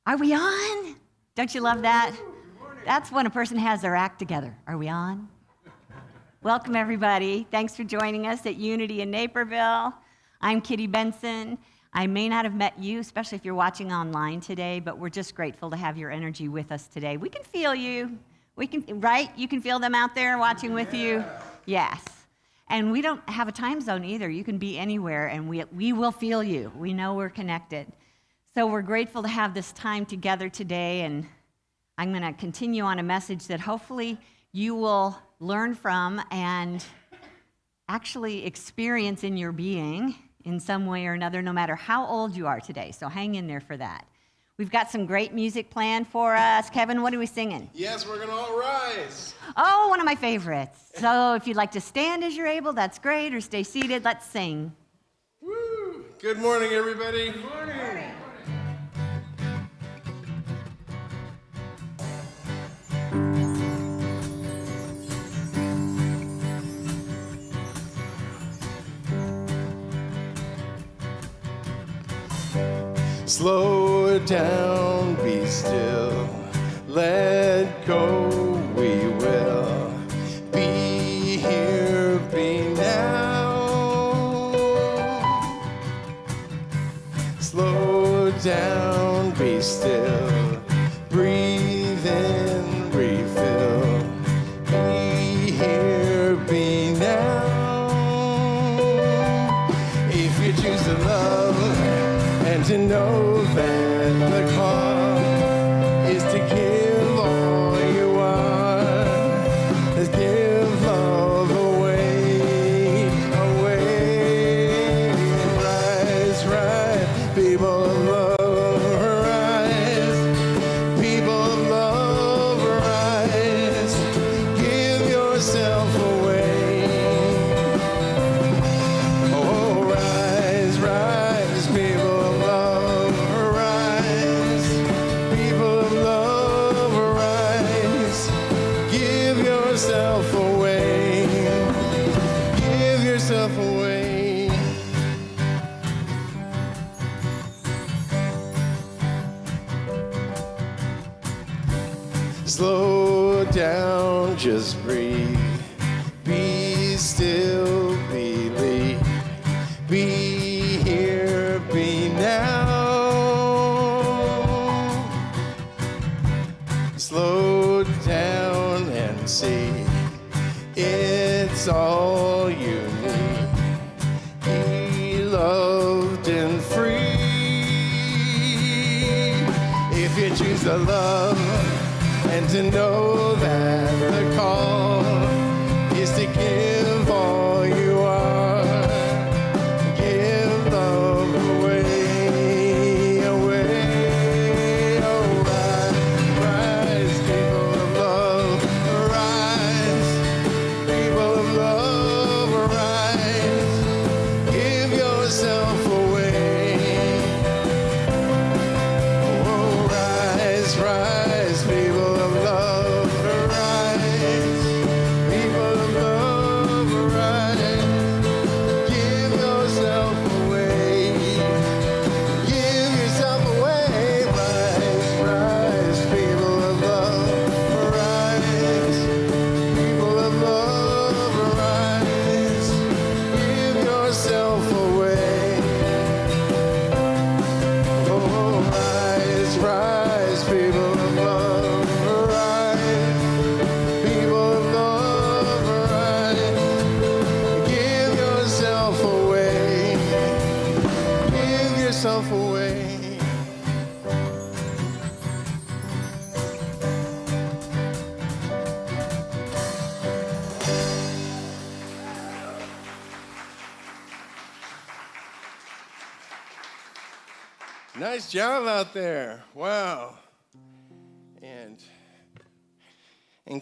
Are we on? Don't you love that? That's when a person has their act together. Are we on? Welcome, everybody. Thanks for joining us at Unity in Naperville. I'm Kitty Benson. I may not have met you, especially if you're watching online today, but we're just grateful to have your energy with us today. We can feel you. We can, right? You can feel them out there watching with you? Yes. And we don't have a time zone either. You can be anywhere, and we will feel you. We know we're connected. So we're grateful to have this time together today, and I'm going to continue on a message that hopefully you will learn from and actually experience in your being in some way or another, no matter how old you are today. So hang in there for that. We've got some great music planned for us. Kevin, what are we singing? Yes, we're going to all rise. Oh, one of my favorites. So if you'd like to stand as you're able, that's great, or stay seated. Let's sing. Woo! Good morning, everybody. Good morning. Slow it down, be still, let go, we will be here, be now. Slow it down, be still, breathe in, refill, be here, be now. If you choose to love and to know that the call is to give all you are, let's give love away, away. Rise, rise, people of love, rise, people of love, rise, give yourself away. Oh, rise, rise, people of love, rise, people of love, rise, give yourself away, give yourself away. Slow down, just breathe, be still, believe, be here, be now. Slow down and see, it's all you need. Be loved and free. If you choose to love and to know that the call is to give all you are, give love away, away. Oh, rise, people of love, rise, people of love, rise, give yourself away. Oh, rise, rise, people of love, rise, people of love, rise, give yourself away, give yourself away. Rise, rise, people of love, rise, people of love, rise, give yourself away. Oh, rise, rise, people of love, rise, people of love, rise, give yourself away, give yourself away. Nice job out there. Wow. And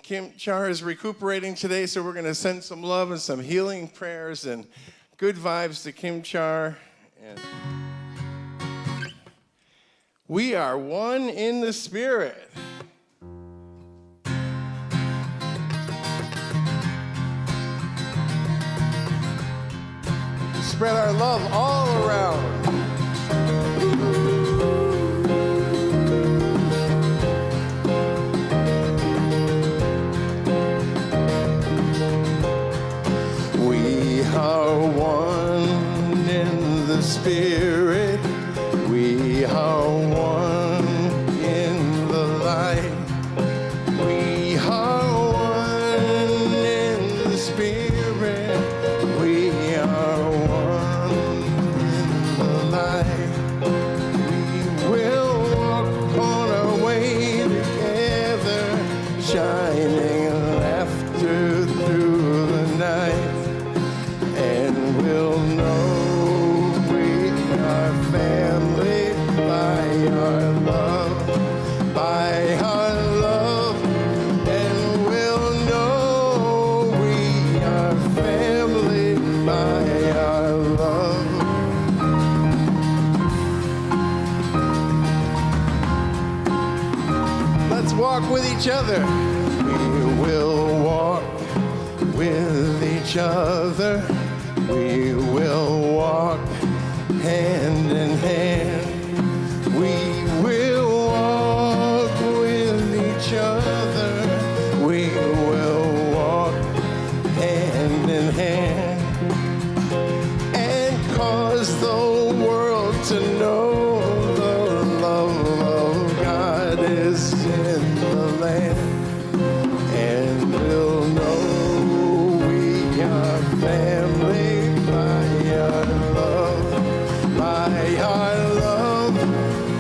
Kim Char is recuperating today, so we're going to send some love and some healing prayers and good vibes to Kim Char. And we are one in the Spirit. Spread our love all around. the Spirit. We are one in the light. We are one in the Spirit. We are one in the light. We will walk on our way together, shining laughter through the night. And we'll know we are family by our love, by our love. And we'll know we are family by our love. Let's walk with each other. We will walk with each other. We will walk hand in hand. We will walk with each other. We will walk hand in hand and cause the world to know the love of God is in the land. And we'll know we are family by our love, by our love.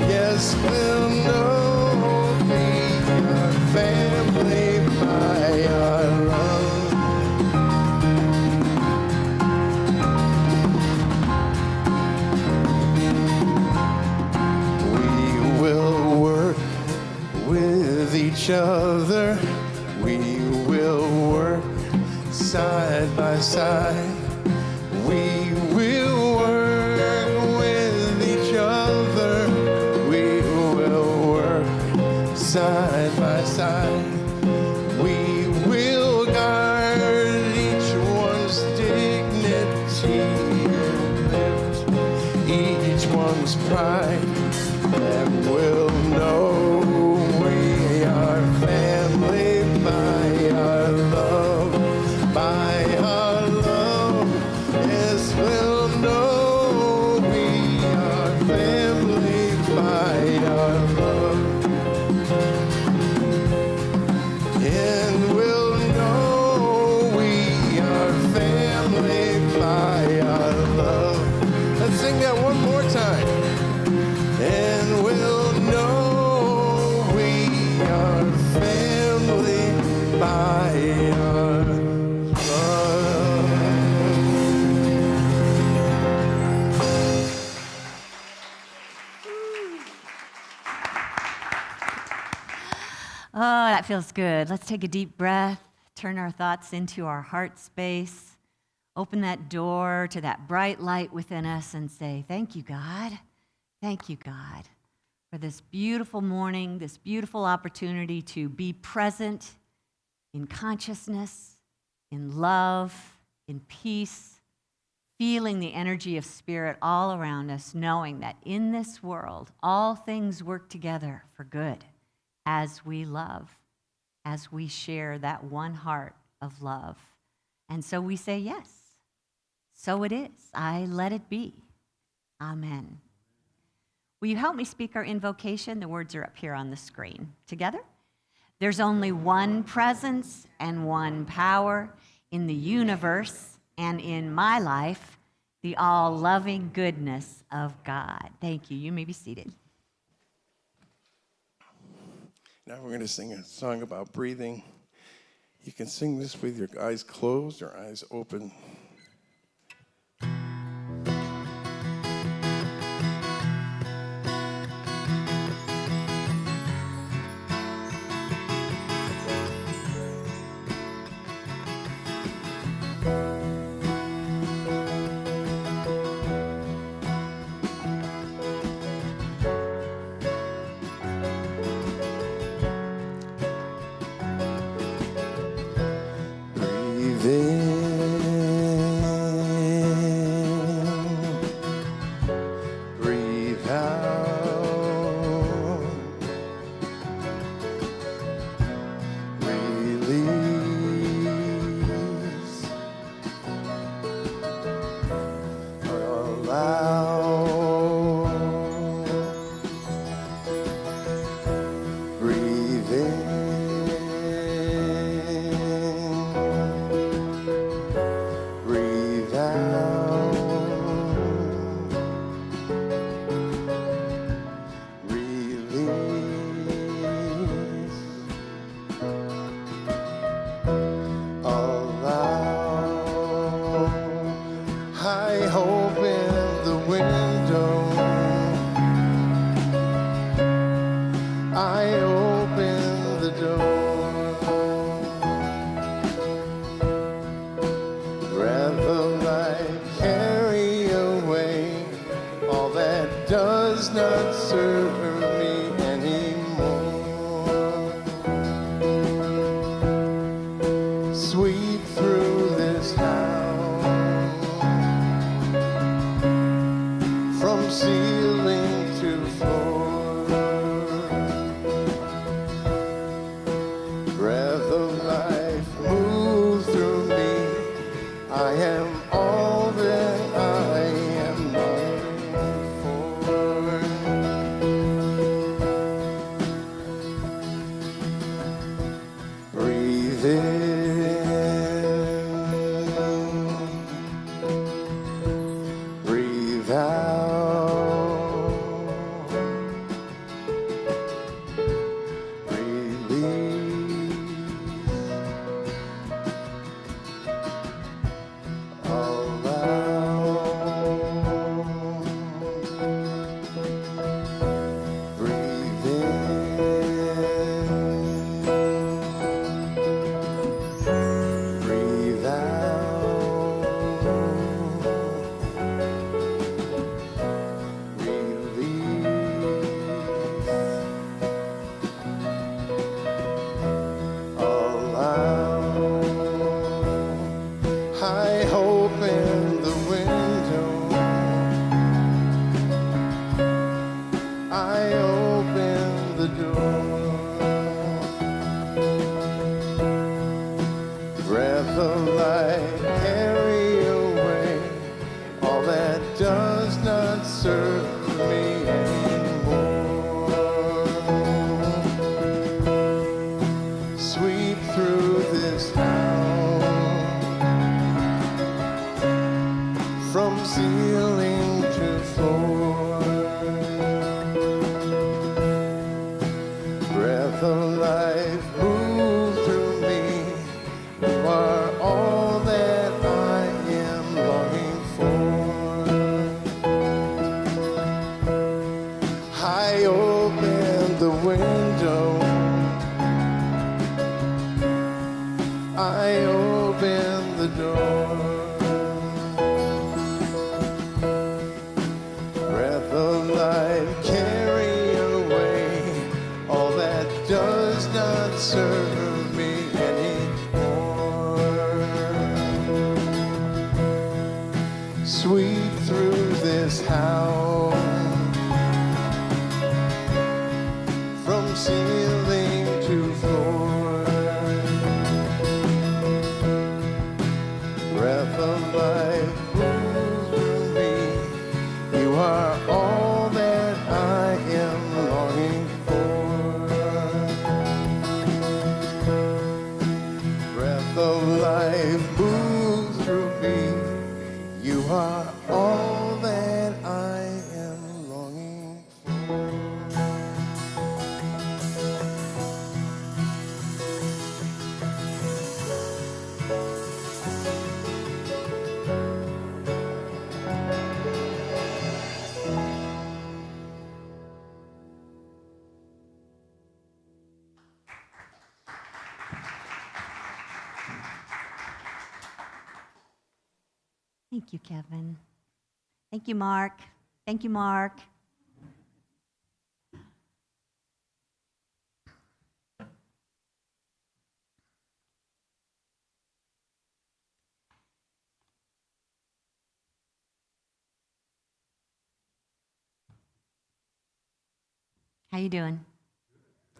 Yes, we'll know we are family by our love. We will work with each other. We will work side by side. We will work with each other. We will work side by side. We will guard each one's dignity and lift each one's pride. And we'll know we are family by our love, by our love. Yes, we'll know we are family by our love. And we'll know we are family by our love. Let's sing that one more time. And we'll know we are family by our love. Oh, that feels good. Let's take a deep breath, turn our thoughts into our heart space, open that door to that bright light within us and say, thank you, God. Thank you, God, for this beautiful morning, this beautiful opportunity to be present in consciousness, in love, in peace, feeling the energy of spirit all around us, knowing that in this world, all things work together for good as we love, as we share that one heart of love. And so we say, yes, so it is. I let it be. Amen. Will you help me speak our invocation? The words are up here on the screen. Together? There's only one presence and one power in the universe and in my life, the all-loving goodness of God. Thank you. You may be seated. Now we're going to sing a song about breathing. You can sing this with your eyes closed or eyes open. Breathe out, release, allow that does not serve me anymore. Sweep through this house, from ceiling to floor. Breath of life, move through me. I am all that I am longing for. Breathe in, breathe out, release. Breathe in, breathe out, release, allow. I open the window, I open the door. Breath of life, carry away all that does not serve me anymore. Sweep through this house, from ceiling to floor. Breath of life, move through me. You are all that I am longing for. I open the window, I open the door. Breath of life, carry away all that does not serve me anymore. Sweep through this house, from ceiling to floor. Breath of life, move through me. You are all that I am longing for. Breath of life, move through me. You are all that I am longing for. Thank you, Kevin. Thank you, Mark. Thank you, Mark. How you doing?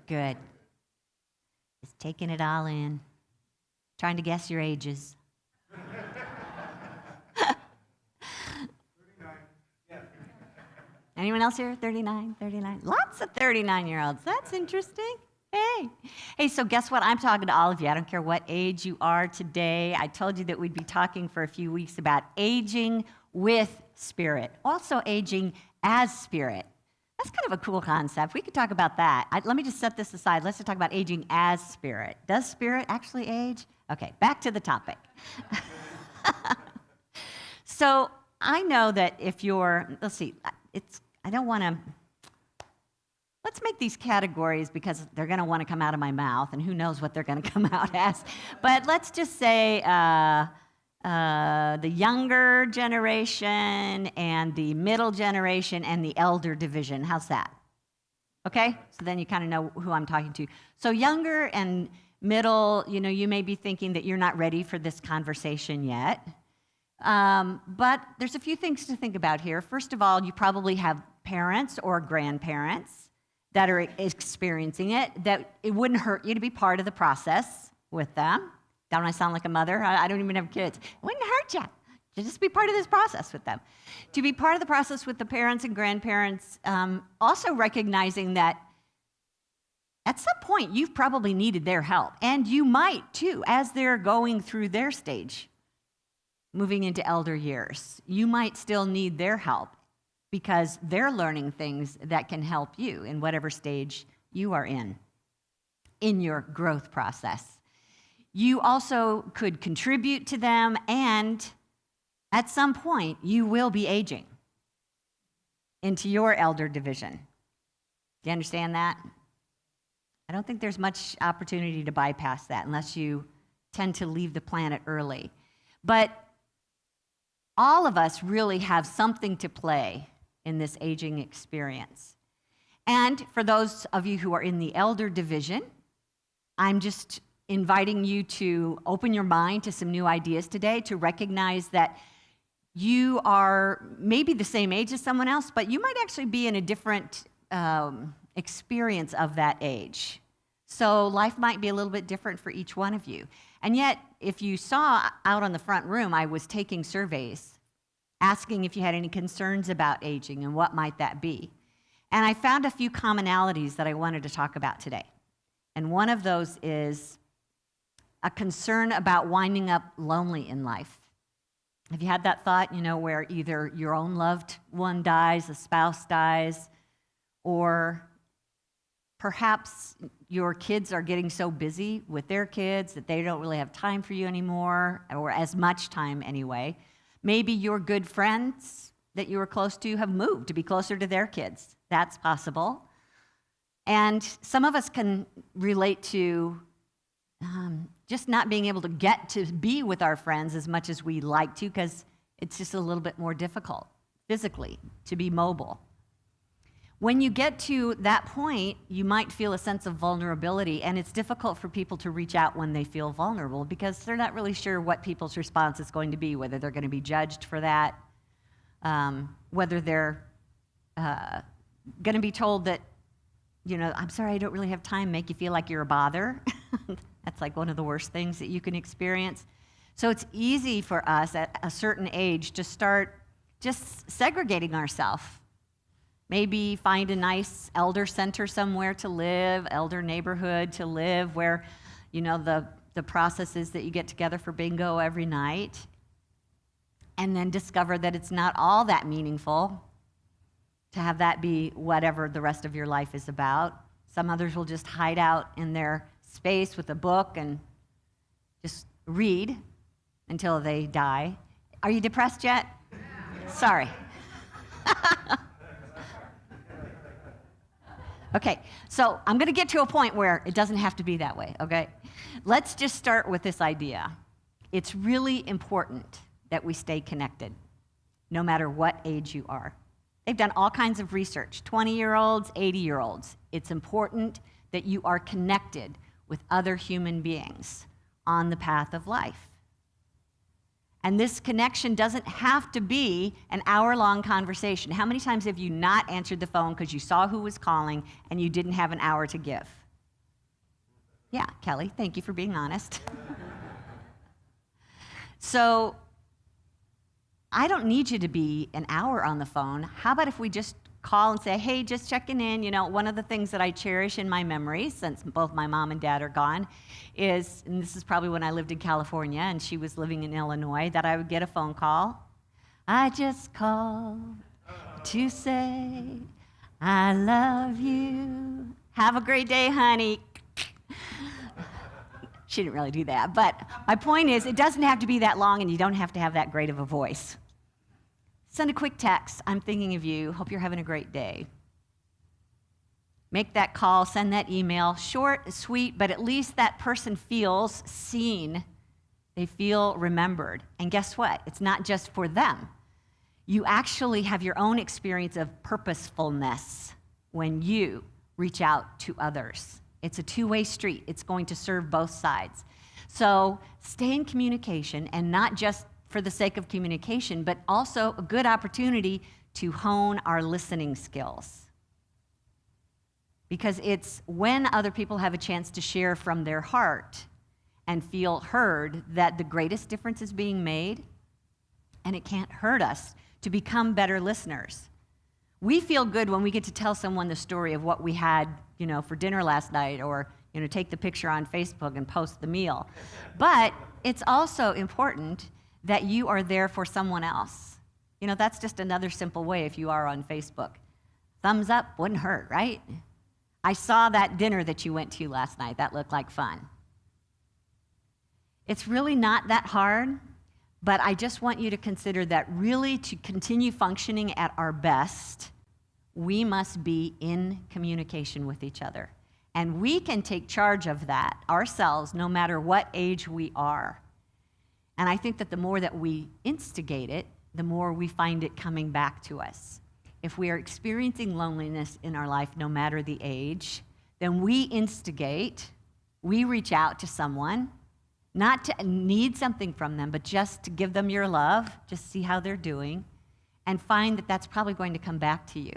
Good. Just taking it all in. Trying to guess your ages. Anyone else here? 39, 39? Lots of 39-year-olds. That's interesting. Hey. Hey, so guess what? I'm talking to all of you. I don't care what age you are today. I told you that we'd be talking for a few weeks about aging with spirit, also aging as spirit. That's kind of a cool concept. We could talk about that. Let me just set this aside. Let's just talk about aging as spirit. Does spirit actually age? Okay, back to the topic. So I know that if you're, let's see, I don't want to, let's make these categories because they're going to want to come out of my mouth, and who knows what they're going to come out as. But let's just say the younger generation and the middle generation and the elder division. How's that? Okay? So then you kind of know who I'm talking to. So younger and middle, you may be thinking that you're not ready for this conversation yet. But there's a few things to think about here. First of all, you probably have parents or grandparents that are experiencing it, that it wouldn't hurt you to be part of the process with them. Don't I sound like a mother? I don't even have kids. It wouldn't hurt you to just be part of this process with them. To be part of the process with the parents and grandparents, also recognizing that at some point you've probably needed their help, and you might too, as they're going through their stage, moving into elder years. You might still need their help because they're learning things that can help you in whatever stage you are in your growth process. You also could contribute to them, and at some point, you will be aging into your elder division. Do you understand that? I don't think there's much opportunity to bypass that unless you tend to leave the planet early. But all of us really have something to play in this aging experience. And for those of you who are in the elder division, I'm just inviting you to open your mind to some new ideas today, to recognize that you are maybe the same age as someone else, but you might actually be in a different experience of that age. So life might be a little bit different for each one of you. And yet, if you saw out on the front room, I was taking surveys, asking if you had any concerns about aging and what might that be. And I found a few commonalities that I wanted to talk about today. And one of those is a concern about winding up lonely in life. Have you had that thought, where either your own loved one dies, a spouse dies, or perhaps your kids are getting so busy with their kids that they don't really have time for you anymore, or as much time anyway. Maybe your good friends that you were close to have moved to be closer to their kids. That's possible. And some of us can relate to just not being able to get to be with our friends as much as we like to, because it's just a little bit more difficult physically to be mobile. When you get to that point, you might feel a sense of vulnerability, and it's difficult for people to reach out when they feel vulnerable because they're not really sure what people's response is going to be, whether they're going to be judged for that, whether they're going to be told that, I'm sorry, I don't really have time, make you feel like you're a bother. That's like one of the worst things that you can experience. So it's easy for us at a certain age to start just segregating ourselves. Maybe find a nice elder center somewhere to live, elder neighborhood to live, where, the process is that you get together for bingo every night, and then discover that it's not all that meaningful to have that be whatever the rest of your life is about. Some others will just hide out in their space with a book and just read until they die. Are you depressed yet? Sorry. Okay, so I'm going to get to a point where it doesn't have to be that way, okay? Let's just start with this idea. It's really important that we stay connected, no matter what age you are. They've done all kinds of research, 20-year-olds, 80-year-olds. It's important that you are connected with other human beings on the path of life. And this connection doesn't have to be an hour-long conversation. How many times have you not answered the phone because you saw who was calling and you didn't have an hour to give? Yeah, Kelly, thank you for being honest. So I don't need you to be an hour on the phone. How about if we just call and say, hey, just checking in. One of the things that I cherish in my memory, since both my mom and dad are gone, is, and this is probably when I lived in California and she was living in Illinois, that I would get a phone call. I just called to say I love you. Have a great day, honey. She didn't really do that, but my point is, it doesn't have to be that long and you don't have to have that great of a voice. Send a quick text. I'm thinking of you. Hope you're having a great day. Make that call, send that email. Short, sweet, but at least that person feels seen They feel remembered. And guess what? It's not just for them. You actually have your own experience of purposefulness when you reach out to others. It's a two-way street. It's going to serve both sides. So stay in communication, and not just for the sake of communication, but also a good opportunity to hone our listening skills. Because it's when other people have a chance to share from their heart and feel heard that the greatest difference is being made, and it can't hurt us to become better listeners. We feel good when we get to tell someone the story of what we had, for dinner last night, or, take the picture on Facebook and post the meal. But it's also important that you are there for someone else. That's just another simple way if you are on Facebook. Thumbs up wouldn't hurt, right? I saw that dinner that you went to last night. That looked like fun. It's really not that hard, but I just want you to consider that really to continue functioning at our best, we must be in communication with each other. And we can take charge of that ourselves, no matter what age we are. And I think that the more that we instigate it, the more we find it coming back to us. If we are experiencing loneliness in our life, no matter the age, then we instigate, we reach out to someone, not to need something from them, but just to give them your love, just see how they're doing, and find that that's probably going to come back to you.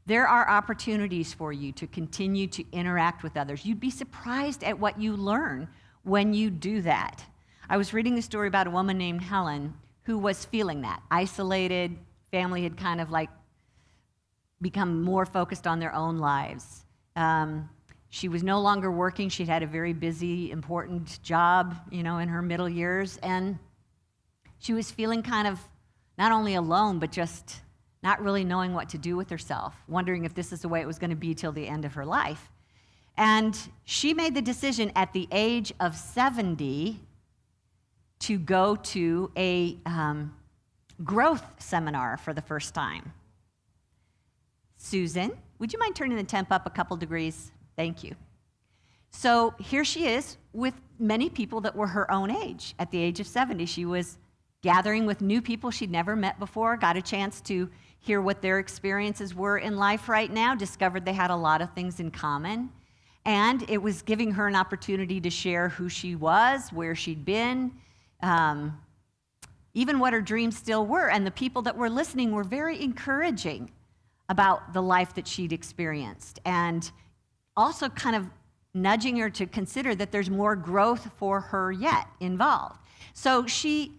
There are opportunities for you to continue to interact with others. You'd be surprised at what you learn when you do that. I was reading a story about a woman named Helen who was feeling that, isolated, family had kind of become more focused on their own lives. She was no longer working. She'd had a very busy, important job, in her middle years, and she was feeling kind of not only alone, but just not really knowing what to do with herself, wondering if this is the way it was going to be till the end of her life. And she made the decision at the age of 70 to go to a growth seminar for the first time. Susan, would you mind turning the temp up a couple degrees? Thank you. So here she is with many people that were her own age. At the age of 70, she was gathering with new people she'd never met before, got a chance to hear what their experiences were in life right now, discovered they had a lot of things in common, and it was giving her an opportunity to share who she was, where she'd been, even what her dreams still were. And the people that were listening were very encouraging about the life that she'd experienced, and also kind of nudging her to consider that there's more growth for her yet involved. So she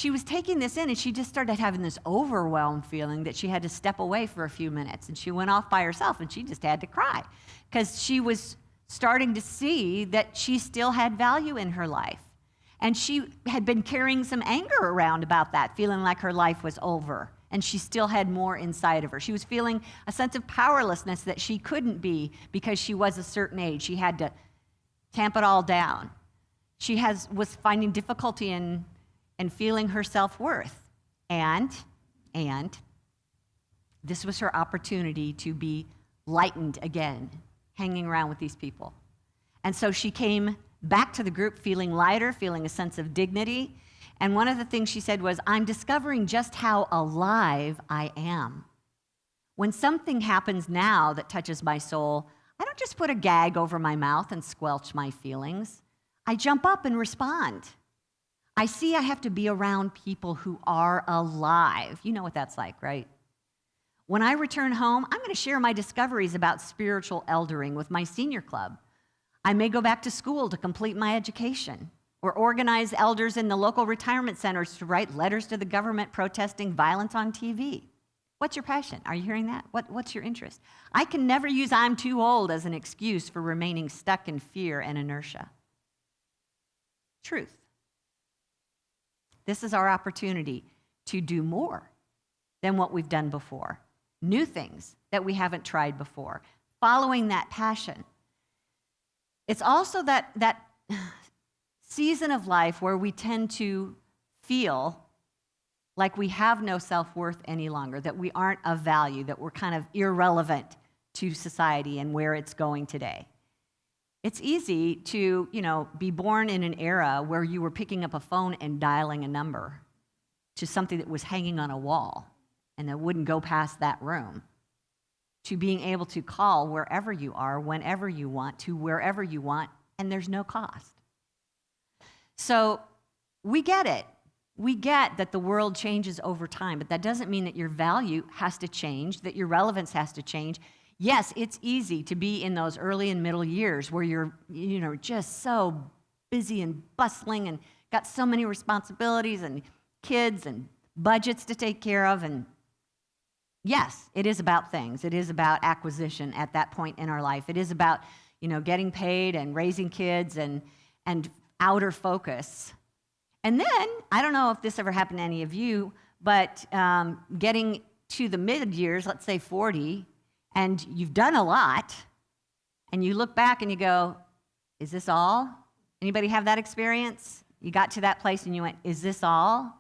was taking this in, and she just started having this overwhelmed feeling that she had to step away for a few minutes, and she went off by herself, and she just had to cry because she was starting to see that she still had value in her life. And she had been carrying some anger around about that, feeling like her life was over, and she still had more inside of her. She was feeling a sense of powerlessness that she couldn't be because she was a certain age. She had to tamp it all down. She was finding difficulty in feeling her self-worth. And this was her opportunity to be lightened again, hanging around with these people. And so she came back to the group feeling lighter, feeling a sense of dignity. And one of the things she said was, I'm discovering just how alive I am. When something happens now that touches my soul, I don't just put a gag over my mouth and squelch my feelings. I jump up and respond. I see I have to be around people who are alive. You know what that's like, right? When I return home, I'm going to share my discoveries about spiritual eldering with my senior club. I may go back to school to complete my education, or organize elders in the local retirement centers to write letters to the government protesting violence on TV. What's your passion? Are you hearing that? What's your interest? I can never use I'm too old as an excuse for remaining stuck in fear and inertia. Truth. This is our opportunity to do more than what we've done before. New things that we haven't tried before. Following that passion. It's also that season of life where we tend to feel like we have no self-worth any longer, that we aren't of value, that we're kind of irrelevant to society and where it's going today. It's easy to, be born in an era where you were picking up a phone and dialing a number to something that was hanging on a wall and that wouldn't go past that room, to being able to call wherever you are, whenever you want, to wherever you want, and there's no cost. So we get it. We get that the world changes over time, but that doesn't mean that your value has to change, that your relevance has to change. Yes, it's easy to be in those early and middle years where you're, just so busy and bustling and got so many responsibilities and kids and budgets to take care of. And yes, it is about things. It is about acquisition at that point in our life. It is about, getting paid and raising kids and outer focus. And then, I don't know if this ever happened to any of you, but getting to the mid years, let's say 40, and you've done a lot, and you look back and you go, is this all? Anybody have that experience? You got to that place and you went, is this all?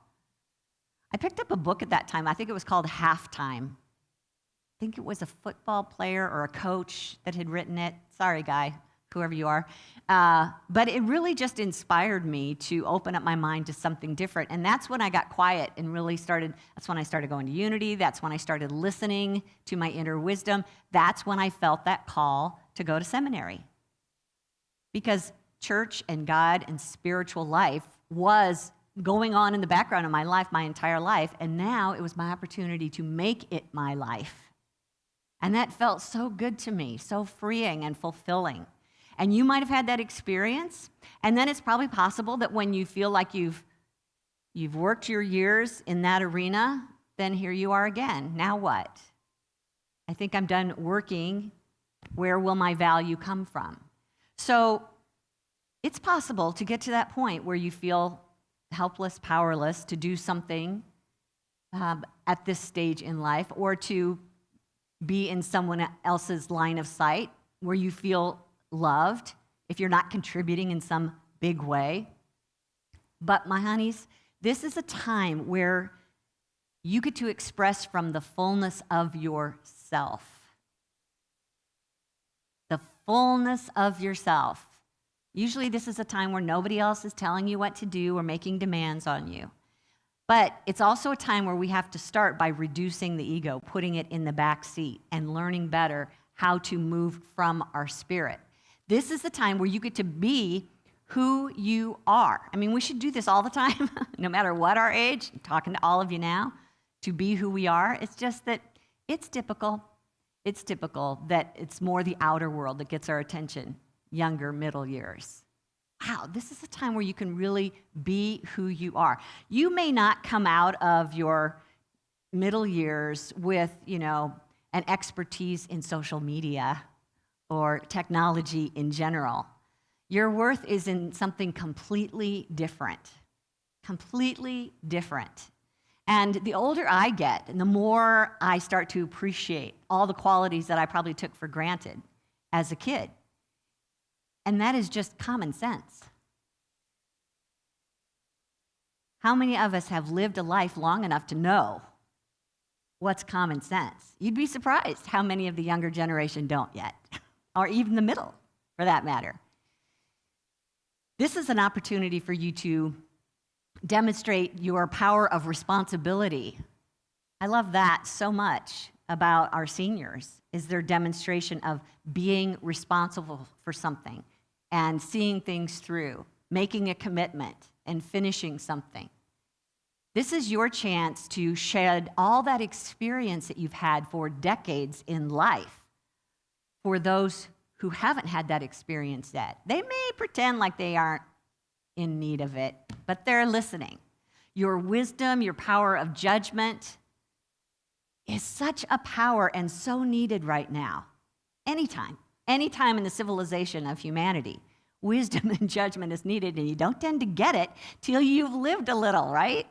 I picked up a book at that time. I think it was called Halftime. I think it was a football player or a coach that had written it. Sorry, guy, whoever you are. But it really just inspired me to open up my mind to something different. And that's when I got quiet and really that's when I started going to Unity. That's when I started listening to my inner wisdom. That's when I felt that call to go to seminary. Because church and God and spiritual life was going on in the background of my life my entire life. And now it was my opportunity to make it my life. And that felt so good to me, so freeing and fulfilling. And you might have had that experience, and then it's probably possible that when you feel like you've worked your years in that arena, then here you are again. Now what? I think I'm done working. Where will my value come from? So it's possible to get to that point where you feel helpless, powerless to do something at this stage in life, or to be in someone else's line of sight where you feel loved if you're not contributing in some big way. But my honeys, this is a time where you get to express from the fullness of yourself. The fullness of yourself. Usually this is a time where nobody else is telling you what to do or making demands on you. But it's also a time where we have to start by reducing the ego, putting it in the back seat, and learning better how to move from our spirit. This is the time where you get to be who you are. I mean, we should do this all the time, no matter what our age. I'm talking to all of you now, to be who we are. It's just that it's typical. It's typical that it's more the outer world that gets our attention, younger, middle years. Wow, this is a time where you can really be who you are. You may not come out of your middle years with, an expertise in social media or technology in general. Your worth is in something completely different. Completely different. And the older I get, and the more I start to appreciate all the qualities that I probably took for granted as a kid. And that is just common sense. How many of us have lived a life long enough to know what's common sense? You'd be surprised how many of the younger generation don't yet, or even the middle, for that matter. This is an opportunity for you to demonstrate your power of responsibility. I love that so much about our seniors, is their demonstration of being responsible for something and seeing things through, making a commitment and finishing something. This is your chance to shed all that experience that you've had for decades in life for those who haven't had that experience yet. They may pretend like they aren't in need of it, but they're listening. Your wisdom, your power of judgment is such a power and so needed right now. Anytime in the civilization of humanity, wisdom and judgment is needed, and you don't tend to get it till you've lived a little, right?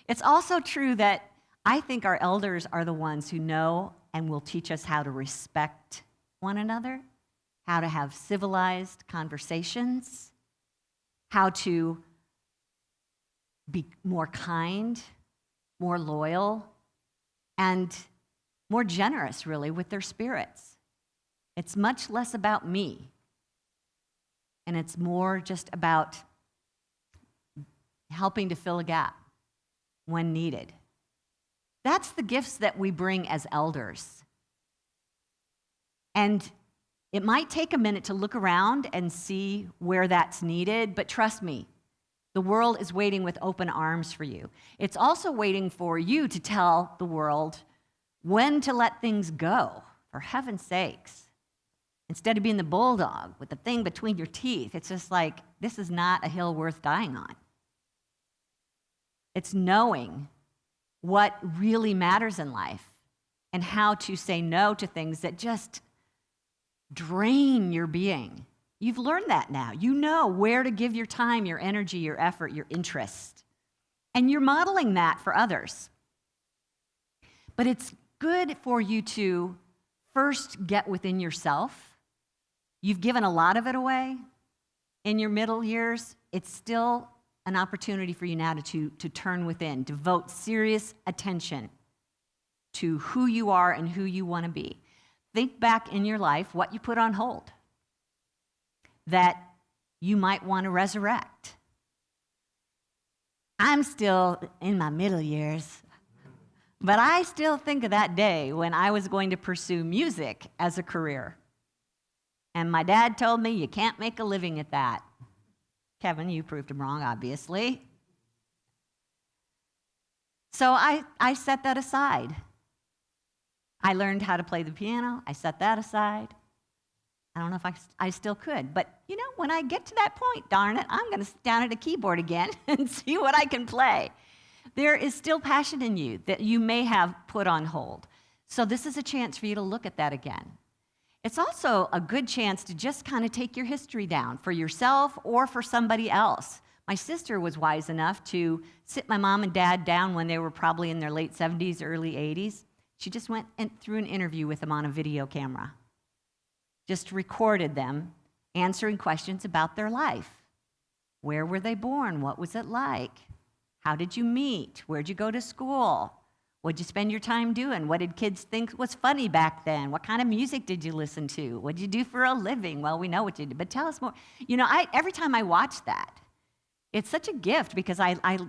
It's also true that I think our elders are the ones who know and will teach us how to respect one another, how to have civilized conversations, how to be more kind, more loyal, and more generous, really, with their spirits. It's much less about me and it's more just about helping to fill a gap when needed. That's the gifts that we bring as elders. And it might take a minute to look around and see where that's needed, but trust me, the world is waiting with open arms for you. It's also waiting for you to tell the world when to let things go, for heaven's sakes. Instead of being the bulldog with the thing between your teeth, it's just like, this is not a hill worth dying on. It's knowing what really matters in life and how to say no to things that just drain your being. You've learned that now. You know where to give your time, your energy, your effort, your interest. And you're modeling that for others. But it's good for you to first get within yourself. You've given a lot of it away in your middle years. It's still an opportunity for you now to turn within, devote serious attention to who you are and who you want to be. Think back in your life what you put on hold that you might want to resurrect. I'm still in my middle years, but I still think of that day when I was going to pursue music as a career. And my dad told me, you can't make a living at that. Kevin, you proved him wrong, obviously. So I set that aside. I learned how to play the piano. I set that aside. I don't know if I still could, but when I get to that point, darn it, I'm going to sit down at a keyboard again and see what I can play. There is still passion in you that you may have put on hold. So this is a chance for you to look at that again. It's also a good chance to just kind of take your history down for yourself or for somebody else. My sister was wise enough to sit my mom and dad down when they were probably in their late 70s, early 80s. She just went through an interview with them on a video camera. Just recorded them answering questions about their life. Where were they born? What was it like? How did you meet? Where'd you go to school? What'd you spend your time doing? What did kids think was funny back then? What kind of music did you listen to? What did you do for a living? Well, we know what you did, but tell us more. Every time I watch that, it's such a gift because I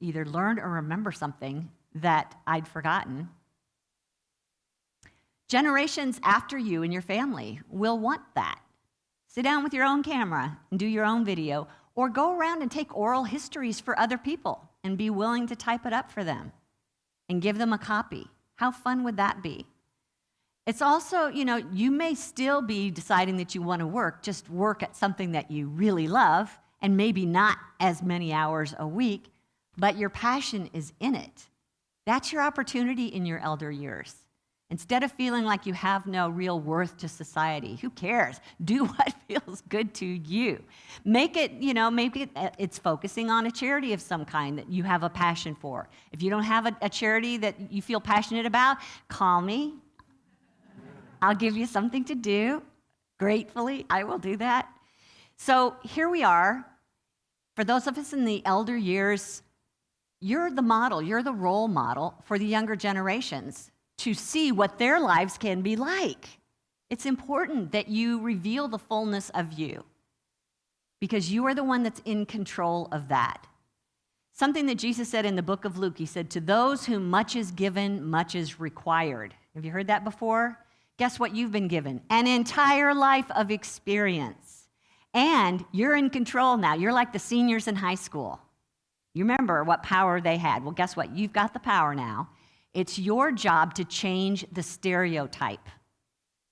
either learned or remember something that I'd forgotten. Generations after you and your family will want that. Sit down with your own camera and do your own video, or go around and take oral histories for other people and be willing to type it up for them and give them a copy. How fun would that be? It's also, you may still be deciding that you want to work at something that you really love, and maybe not as many hours a week, but your passion is in it. That's your opportunity in your elder years. Instead of feeling like you have no real worth to society, who cares? Do what feels good to you. Make it, it's focusing on a charity of some kind that you have a passion for. If you don't have a charity that you feel passionate about, call me. I'll give you something to do. Gratefully, I will do that. So here we are. For those of us in the elder years, you're the model, you're the role model for the younger generations to see what their lives can be like. It's important that you reveal the fullness of you because you are the one that's in control of that. Something that Jesus said in the book of Luke, he said, to those whom much is given, much is required. Have you heard that before? Guess what you've been given? An entire life of experience. And you're in control now. You're like the seniors in high school. You remember what power they had. Well, guess what? You've got the power now. It's your job to change the stereotype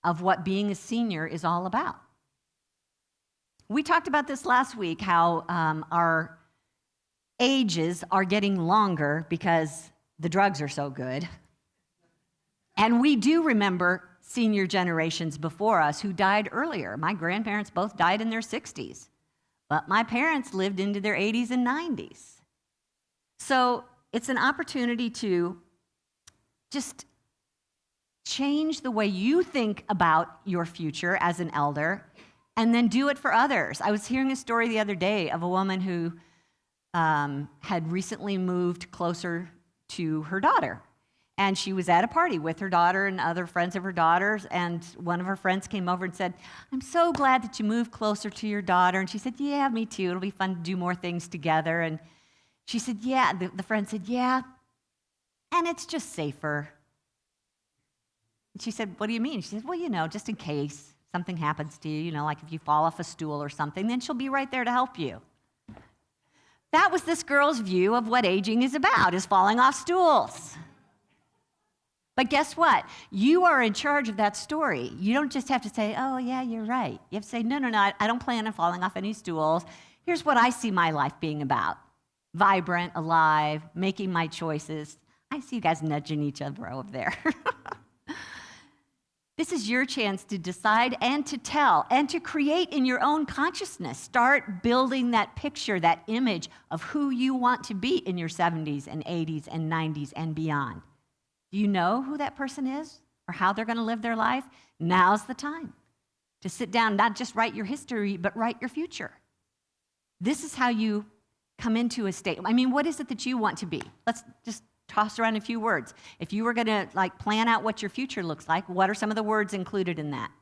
of what being a senior is all about. We talked about this last week, how our ages are getting longer because the drugs are so good. And we do remember senior generations before us who died earlier. My grandparents both died in their 60s, but my parents lived into their 80s and 90s. So it's an opportunity to just change the way you think about your future as an elder and then do it for others. I was hearing a story the other day of a woman who had recently moved closer to her daughter. And she was at a party with her daughter and other friends of her daughters, and one of her friends came over and said, I'm so glad that you moved closer to your daughter. And she said, yeah, me too. It'll be fun to do more things together. And she said, yeah. The friend said, yeah, and it's just safer. And she said, what do you mean? She said, well, just in case something happens to you, like if you fall off a stool or something, then she'll be right there to help you. That was this girl's view of what aging is about, is falling off stools. But guess what? You are in charge of that story. You don't just have to say, oh, yeah, you're right. You have to say, no, I don't plan on falling off any stools. Here's what I see my life being about. Vibrant, alive, making my choices. I see you guys nudging each other over there. This is your chance to decide and to tell and to create in your own consciousness. Start building that picture, that image of who you want to be in your 70s and 80s and 90s and beyond. Do you know who that person is or how they're going to live their life? Now's the time to sit down, not just write your history, but write your future. This is how you come into a state. What is it that you want to be? Let's just toss around a few words. If you were going to plan out what your future looks like, what are some of the words included in that?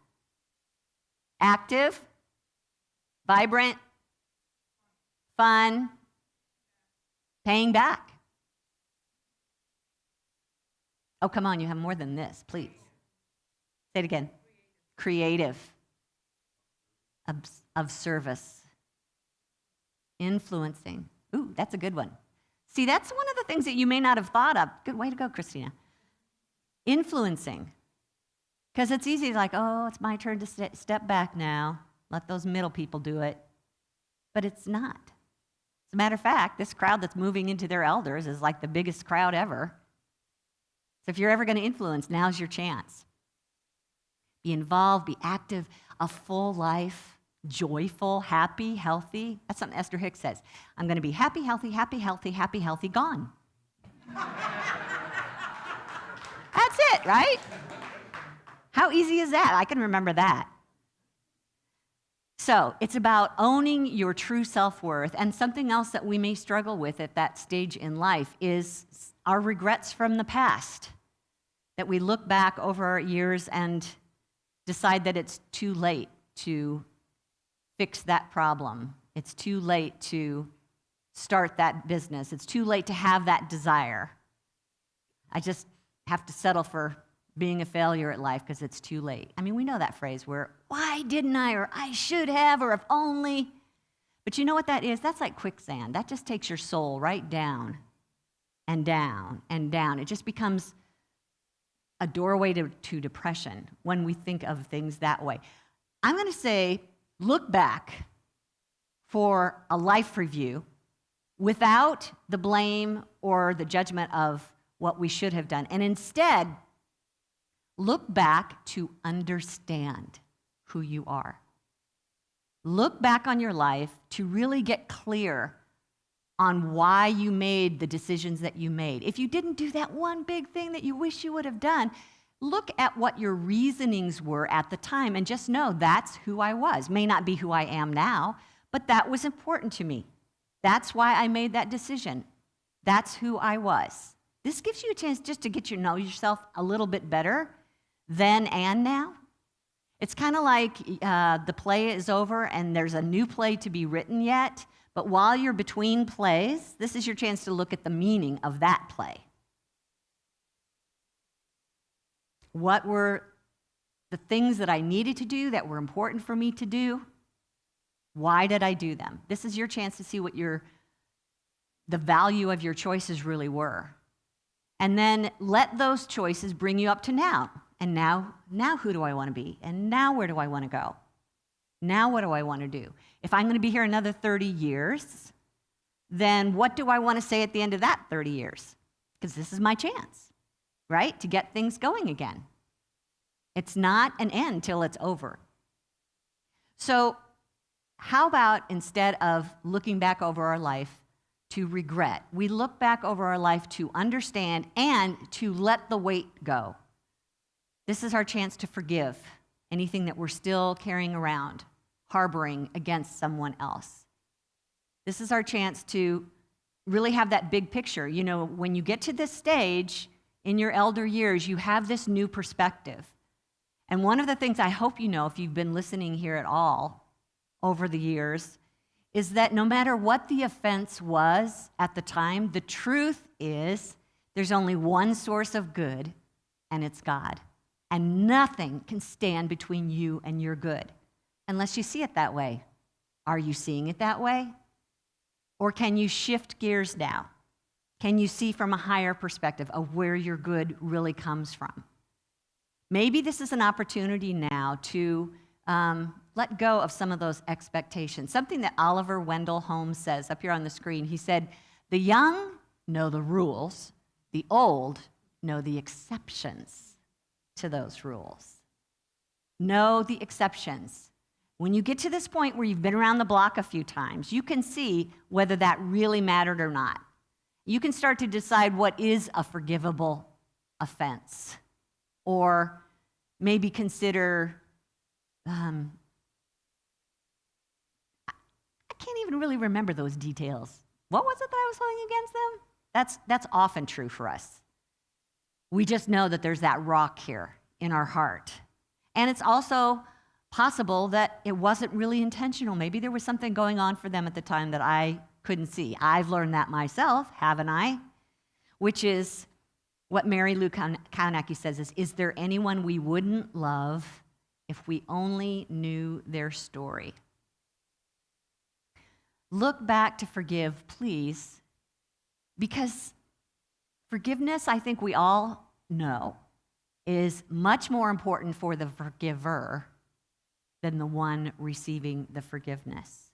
Active, vibrant, fun, paying back. Oh, come on, you have more than this, please. Say it again. Creative, of service, influencing. Ooh, that's a good one. See, that's one of the things that you may not have thought of. Good way to go, Christina. Influencing. Because it's easy, it's my turn to step back now. Let those middle people do it. But it's not. As a matter of fact, this crowd that's moving into their elders is the biggest crowd ever. So if you're ever going to influence, now's your chance. Be involved, be active, a full life, joyful, happy, healthy. That's something Esther Hicks says. I'm going to be happy, healthy, happy, healthy, happy, healthy, gone. That's it, right? How easy is that? I can remember that. So it's about owning your true self-worth. And something else that we may struggle with at that stage in life is our regrets from the past, that we look back over our years and decide that it's too late to fix that problem. It's too late to start that business. It's too late to have that desire. I just have to settle for being a failure at life because it's too late. We know that phrase where, why didn't I, or I should have, or if only. But you know what that is? That's like quicksand. That just takes your soul right down and down and down. It just becomes a doorway to depression when we think of things that way. I'm going to say, look back for a life review without the blame or the judgment of what we should have done. And instead, look back to understand who you are. Look back on your life to really get clear on why you made the decisions that you made. If you didn't do that one big thing that you wish you would have done, look at what your reasonings were at the time and just know that's who I was. May not be who I am now, but that was important to me. That's why I made that decision. That's who I was. This gives you a chance just to get to know yourself a little bit better then and now. It's kind of like the play is over and there's a new play to be written yet, but while you're between plays, this is your chance to look at the meaning of that play. What were the things that I needed to do that were important for me to do? Why did I do them? This is your chance to see what the value of your choices really were. And then let those choices bring you up to now. And now who do I want to be? And now where do I want to go? Now what do I want to do? If I'm going to be here another 30 years, then what do I want to say at the end of that 30 years? Because this is my chance, right? To get things going again. It's not an end till it's over. So how about instead of looking back over our life to regret, we look back over our life to understand and to let the weight go. This is our chance to forgive anything that we're still carrying around, harboring against someone else. This is our chance to really have that big picture. When you get to this stage, in your elder years, you have this new perspective. And one of the things I hope you know, if you've been listening here at all over the years, is that no matter what the offense was at the time, the truth is there's only one source of good, and it's God. And nothing can stand between you and your good unless you see it that way. Are you seeing it that way? Or can you shift gears now? Can you see from a higher perspective of where your good really comes from? Maybe this is an opportunity now to let go of some of those expectations. Something that Oliver Wendell Holmes says up here on the screen. He said, "The young know the rules, the old know the exceptions to those rules." Know the exceptions. When you get to this point where you've been around the block a few times, you can see whether that really mattered or not. You can start to decide what is a forgivable offense, or maybe consider, I can't even really remember those details. What was it that I was holding against them? That's often true for us. We just know that there's that rock here in our heart. And it's also possible that it wasn't really intentional. Maybe there was something going on for them at the time that I couldn't see. I've learned that myself, haven't I? Which is what Mary Lou Kaunacki says is there anyone we wouldn't love if we only knew their story? Look back to forgive, please, because forgiveness, I think we all know, is much more important for the forgiver than the one receiving the forgiveness.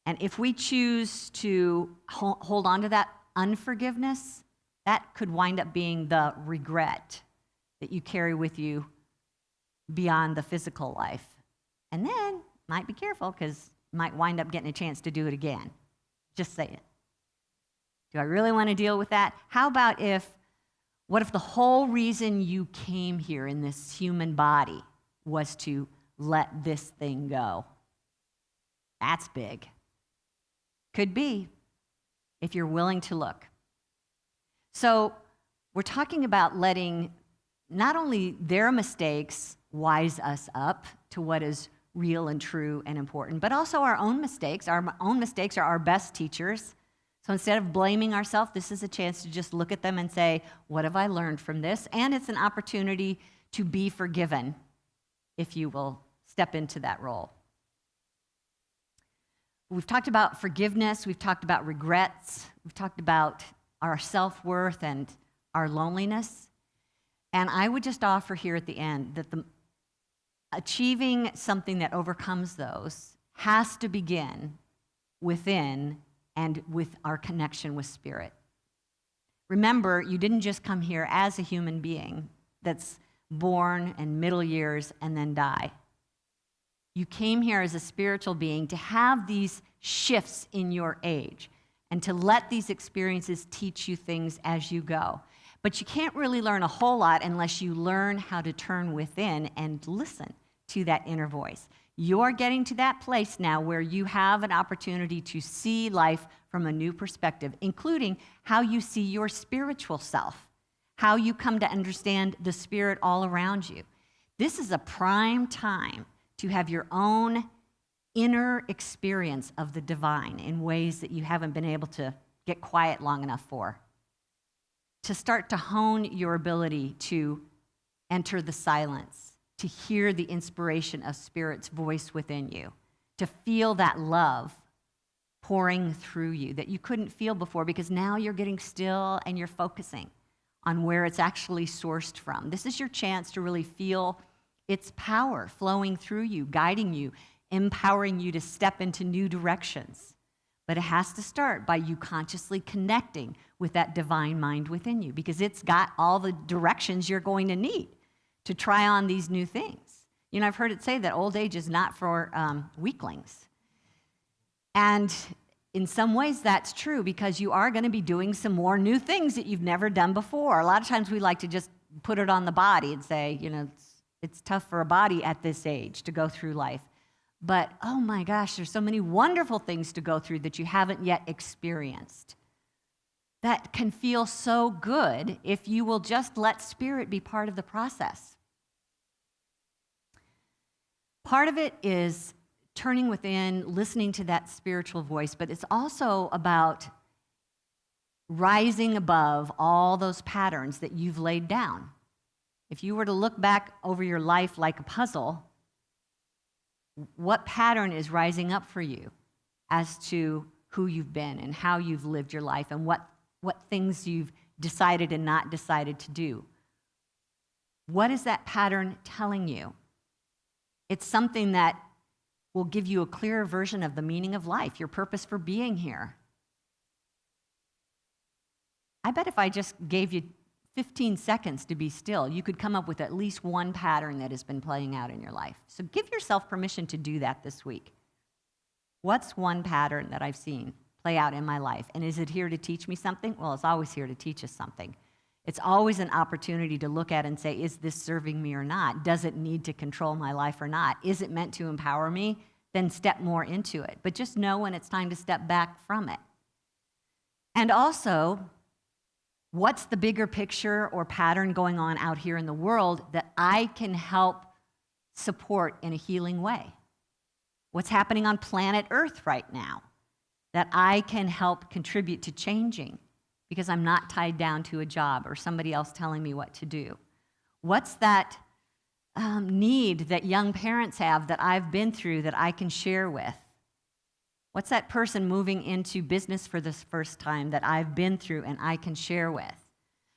And if we choose to hold on to that unforgiveness, that could wind up being the regret that you carry with you beyond the physical life. And then, might be careful, because you might wind up getting a chance to do it again. Just say it. Do I really want to deal with that? How about what if the whole reason you came here in this human body was to let this thing go? That's big. Could be, if you're willing to look. So we're talking about letting not only their mistakes wise us up to what is real and true and important, but also our own mistakes. Our own mistakes are our best teachers. So instead of blaming ourselves, this is a chance to just look at them and say, what have I learned from this? And it's an opportunity to be forgiven, if you will step into that role. We've talked about forgiveness. We've talked about regrets. We've talked about our self-worth and our loneliness. And I would just offer here at the end that achieving something that overcomes those has to begin within and with our connection with Spirit. Remember, you didn't just come here as a human being that's born in middle years and then die. You came here as a spiritual being to have these shifts in your age and to let these experiences teach you things as you go. But you can't really learn a whole lot unless you learn how to turn within and listen to that inner voice. You're getting to that place now where you have an opportunity to see life from a new perspective, including how you see your spiritual self, how you come to understand the Spirit all around you. This is a prime time to have your own inner experience of the divine in ways that you haven't been able to get quiet long enough for. To start to hone your ability to enter the silence, to hear the inspiration of Spirit's voice within you, to feel that love pouring through you that you couldn't feel before because now you're getting still and you're focusing on where it's actually sourced from. This is your chance to really feel its power flowing through you, guiding you, empowering you to step into new directions. But it has to start by you consciously connecting with that divine mind within you because it's got all the directions you're going to need to try on these new things. You know, I've heard it say that old age is not for weaklings. And in some ways that's true because you are going to be doing some more new things that you've never done before. A lot of times we like to just put it on the body and say, you know, it's tough for a body at this age to go through life. But, oh my gosh, there's so many wonderful things to go through that you haven't yet experienced. that can feel so good if you will just let Spirit be part of the process. Part of it is turning within, listening to that spiritual voice, but it's also about rising above all those patterns that you've laid down. If you were to look back over your life like a puzzle, what pattern is rising up for you as to who you've been and how you've lived your life and what things you've decided and not decided to do? What is that pattern telling you? It's something that will give you a clearer version of the meaning of life, your purpose for being here. I bet if I just gave you 15 seconds to be still, you could come up with at least one pattern that has been playing out in your life. So give yourself permission to do that this week. What's one pattern that I've seen play out in my life? And is it here to teach me something? Well, it's always here to teach us something. It's always an opportunity to look at and say, is this serving me or not? Does it need to control my life or not? Is it meant to empower me? Then step more into it. But just know when it's time to step back from it. And also, what's the bigger picture or pattern going on out here in the world that I can help support in a healing way? What's happening on planet Earth right now that I can help contribute to changing because I'm not tied down to a job or somebody else telling me what to do? What's that need that young parents have that I've been through that I can share with? What's that person moving into business for the first time that I've been through and I can share with?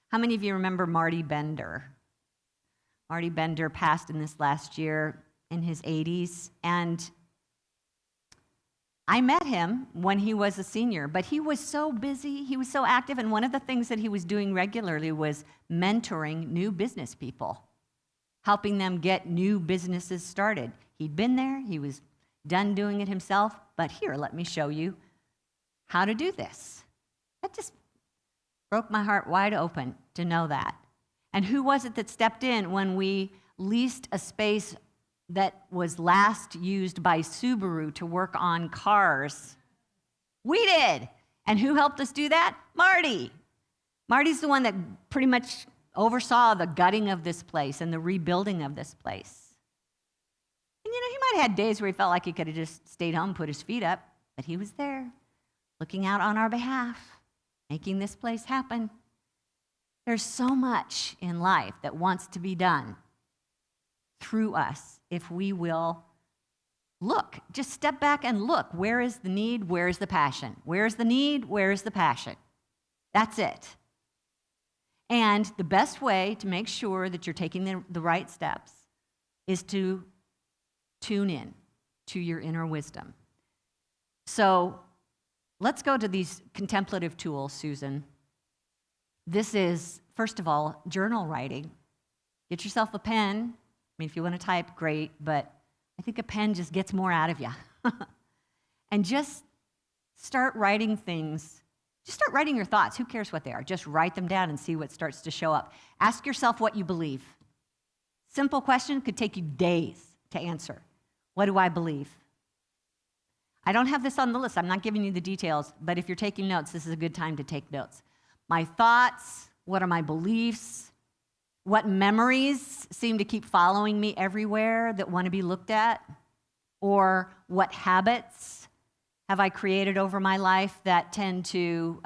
How many of you remember Marty Bender? Marty Bender passed in this last year in his 80s, and I met him when he was a senior, but he was so busy, he was so active, and one of the things that he was doing regularly was mentoring new business people, helping them get new businesses started. He'd been there, he was done doing it himself, but here, let me show you how to do this. That just broke my heart wide open to know that. And who was it that stepped in when we leased a space that was last used by Subaru to work on cars? We did. And who helped us do that? Marty. Marty's the one that pretty much oversaw the gutting of this place and the rebuilding of this place. And he might have had days where he felt like he could have just stayed home, put his feet up, but he was there, looking out on our behalf, making this place happen. There's so much in life that wants to be done through us if we will look. Just step back and look. Where is the need? Where is the passion? Where is the need? Where is the passion? That's it. And the best way to make sure that you're taking the right steps is to tune in to your inner wisdom. So let's go to these contemplative tools, Susan. This is, first of all, journal writing. Get yourself a pen. I mean, if you want to type, great, but I think a pen just gets more out of you. And just start writing things. Just start writing your thoughts. Who cares what they are? Just write them down and see what starts to show up. Ask yourself what you believe. Simple question could take you days to answer. What do I believe? I don't have this on the list. I'm not giving you the details, but if you're taking notes, this is a good time to take notes. My thoughts, what are my beliefs? What memories seem to keep following me everywhere that want to be looked at? Or what habits have I created over my life that tend to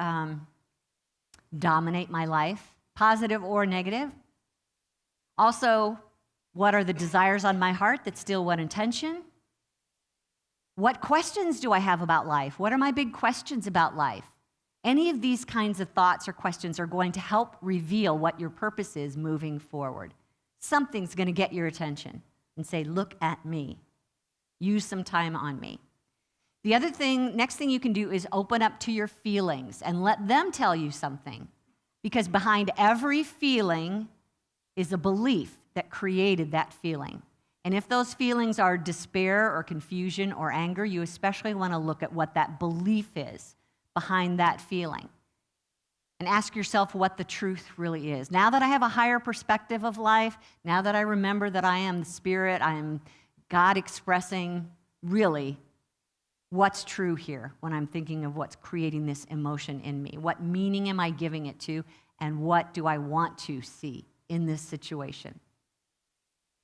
dominate my life, positive or negative? Also, what are the desires on my heart that still want attention? What questions do I have about life? What are my big questions about life? Any of these kinds of thoughts or questions are going to help reveal what your purpose is moving forward. Something's going to get your attention and say, look at me. Use some time on me. The other thing, next thing you can do is open up to your feelings and let them tell you something. Because behind every feeling is a belief that created that feeling. And if those feelings are despair or confusion or anger, you especially want to look at what that belief is behind that feeling. And ask yourself what the truth really is. Now that I have a higher perspective of life, now that I remember that I am the Spirit, I am God expressing, really, what's true here when I'm thinking of what's creating this emotion in me? What meaning am I giving it to? And what do I want to see in this situation?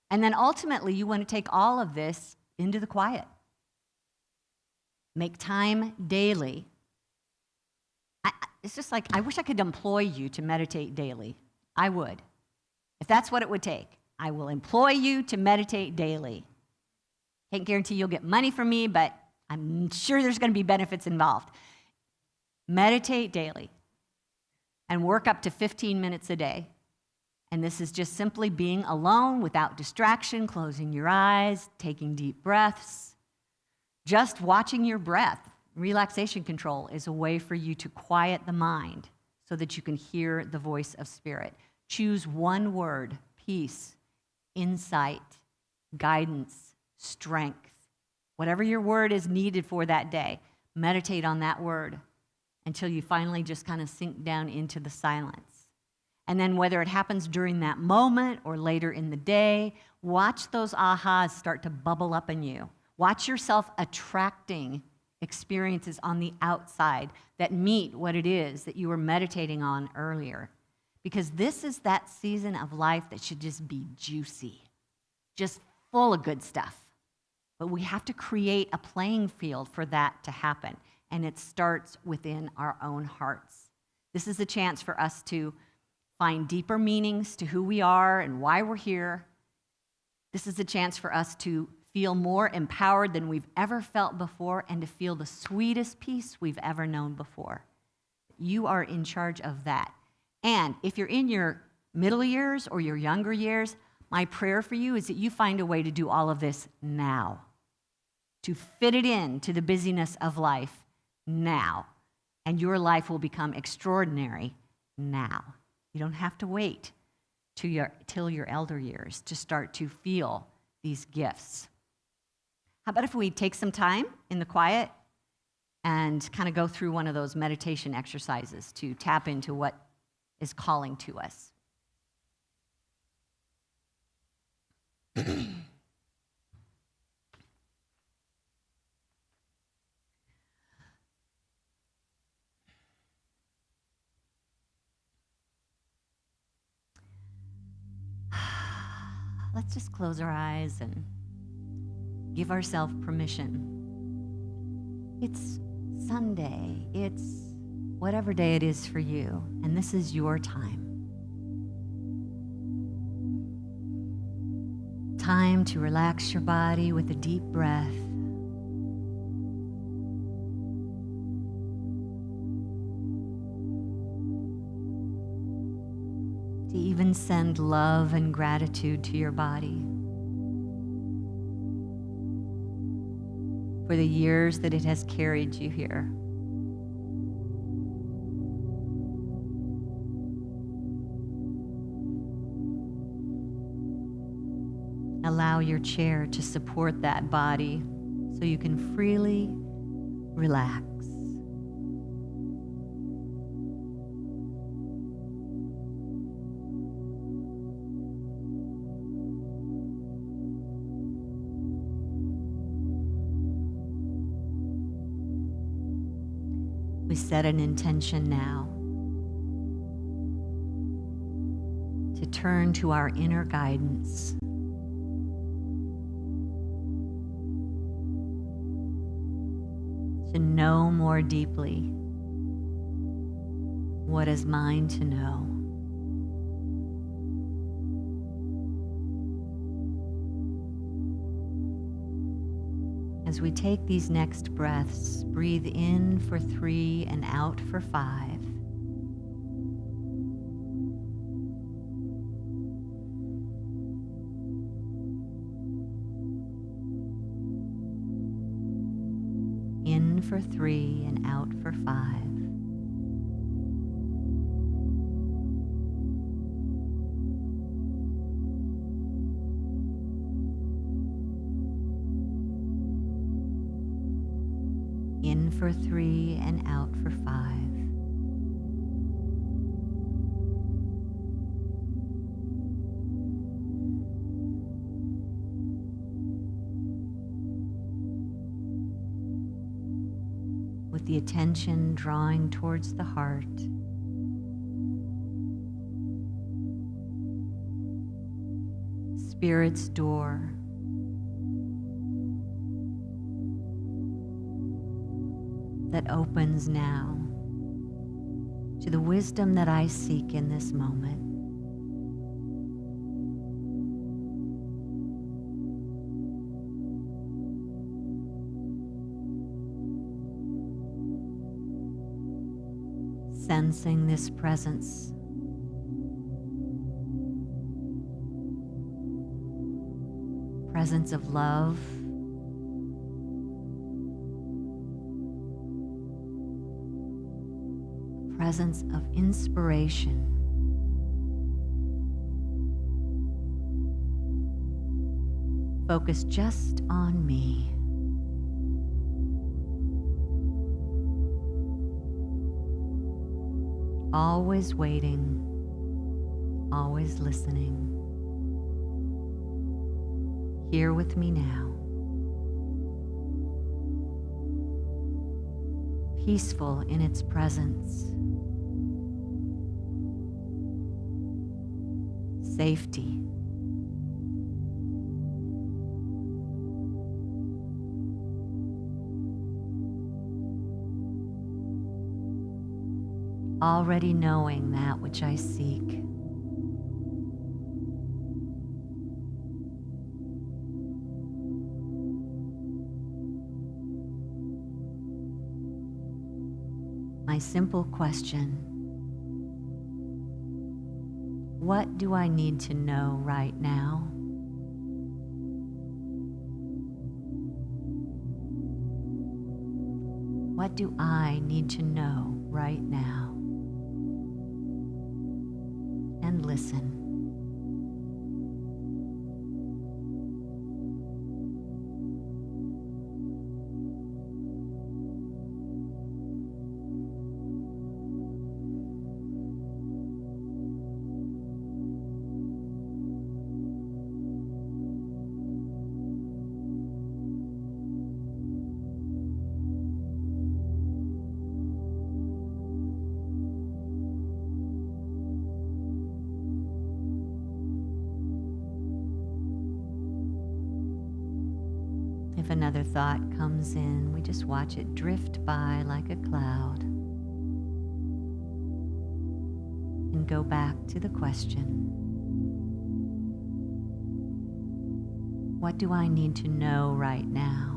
And then ultimately, you want to take all of this into the quiet. Make time daily. It's just like, I wish I could employ you to meditate daily. I would. If that's what it would take, I will employ you to meditate daily. Can't guarantee you'll get money from me, but I'm sure there's going to be benefits involved. Meditate daily and work up to 15 minutes a day. And this is just simply being alone without distraction, closing your eyes, taking deep breaths, just watching your breath. Relaxation control is a way for you to quiet the mind so that you can hear the voice of Spirit. Choose one word: peace, insight, guidance, strength. Whatever your word is needed for that day, meditate on that word until you finally just kind of sink down into the silence. And then whether it happens during that moment or later in the day, watch those ahas start to bubble up in you. Watch yourself attracting experiences on the outside that meet what it is that you were meditating on earlier. Because this is that season of life that should just be juicy, just full of good stuff. But we have to create a playing field for that to happen. And it starts within our own hearts. This is a chance for us to find deeper meanings to who we are and why we're here. This is a chance for us to feel more empowered than we've ever felt before and to feel the sweetest peace we've ever known before. You are in charge of that. And if you're in your middle years or your younger years, my prayer for you is that you find a way to do all of this now, to fit it in to the busyness of life now, and your life will become extraordinary now. You don't have to wait till your elder years to start to feel these gifts. How about if we take some time in the quiet and kind of go through one of those meditation exercises to tap into what is calling to us? Let's just close our eyes and give ourselves permission. It's Sunday. It's whatever day it is for you, and this is your time. Time to relax your body with a deep breath. To even send love and gratitude to your body for the years that it has carried you here. Allow your chair to support that body so you can freely relax. We set an intention now to turn to our inner guidance. To know more deeply what is mine to know. As we take these next breaths, breathe in for 3 and out for 5. In for 3 and out for 5. In for 3 and out for 5. with the attention drawing towards the heart. Spirit's door. That opens now to the wisdom that I seek in this moment. Sensing this presence. Presence of love. Presence of inspiration. Focus just on me. Always waiting, always listening. Here with me now. Peaceful in its presence. Safety. Already knowing that which I seek. My simple question: what do I need to know right now? What do I need to know right now? And listen. If another thought comes in, we just watch it drift by like a cloud and go back to the question: what do I need to know right now?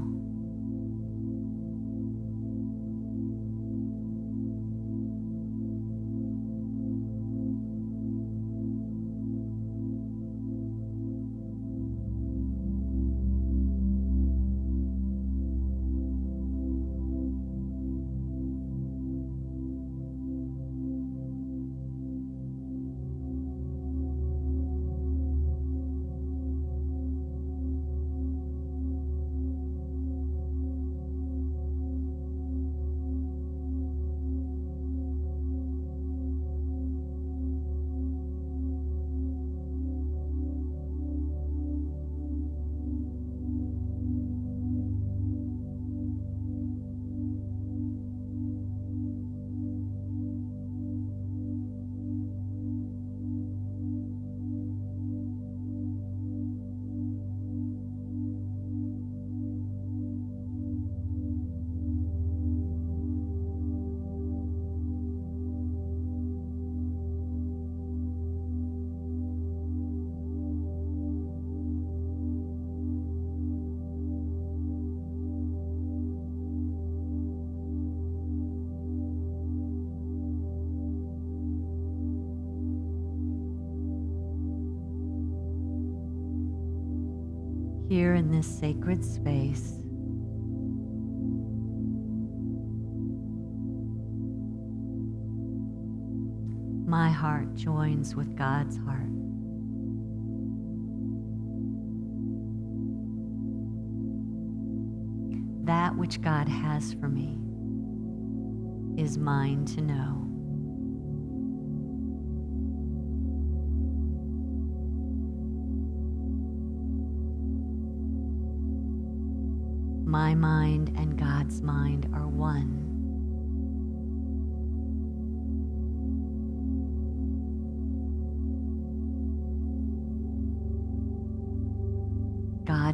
Here in this sacred space, my heart joins with God's heart. That which God has for me is mine to know. My mind and God's mind are one.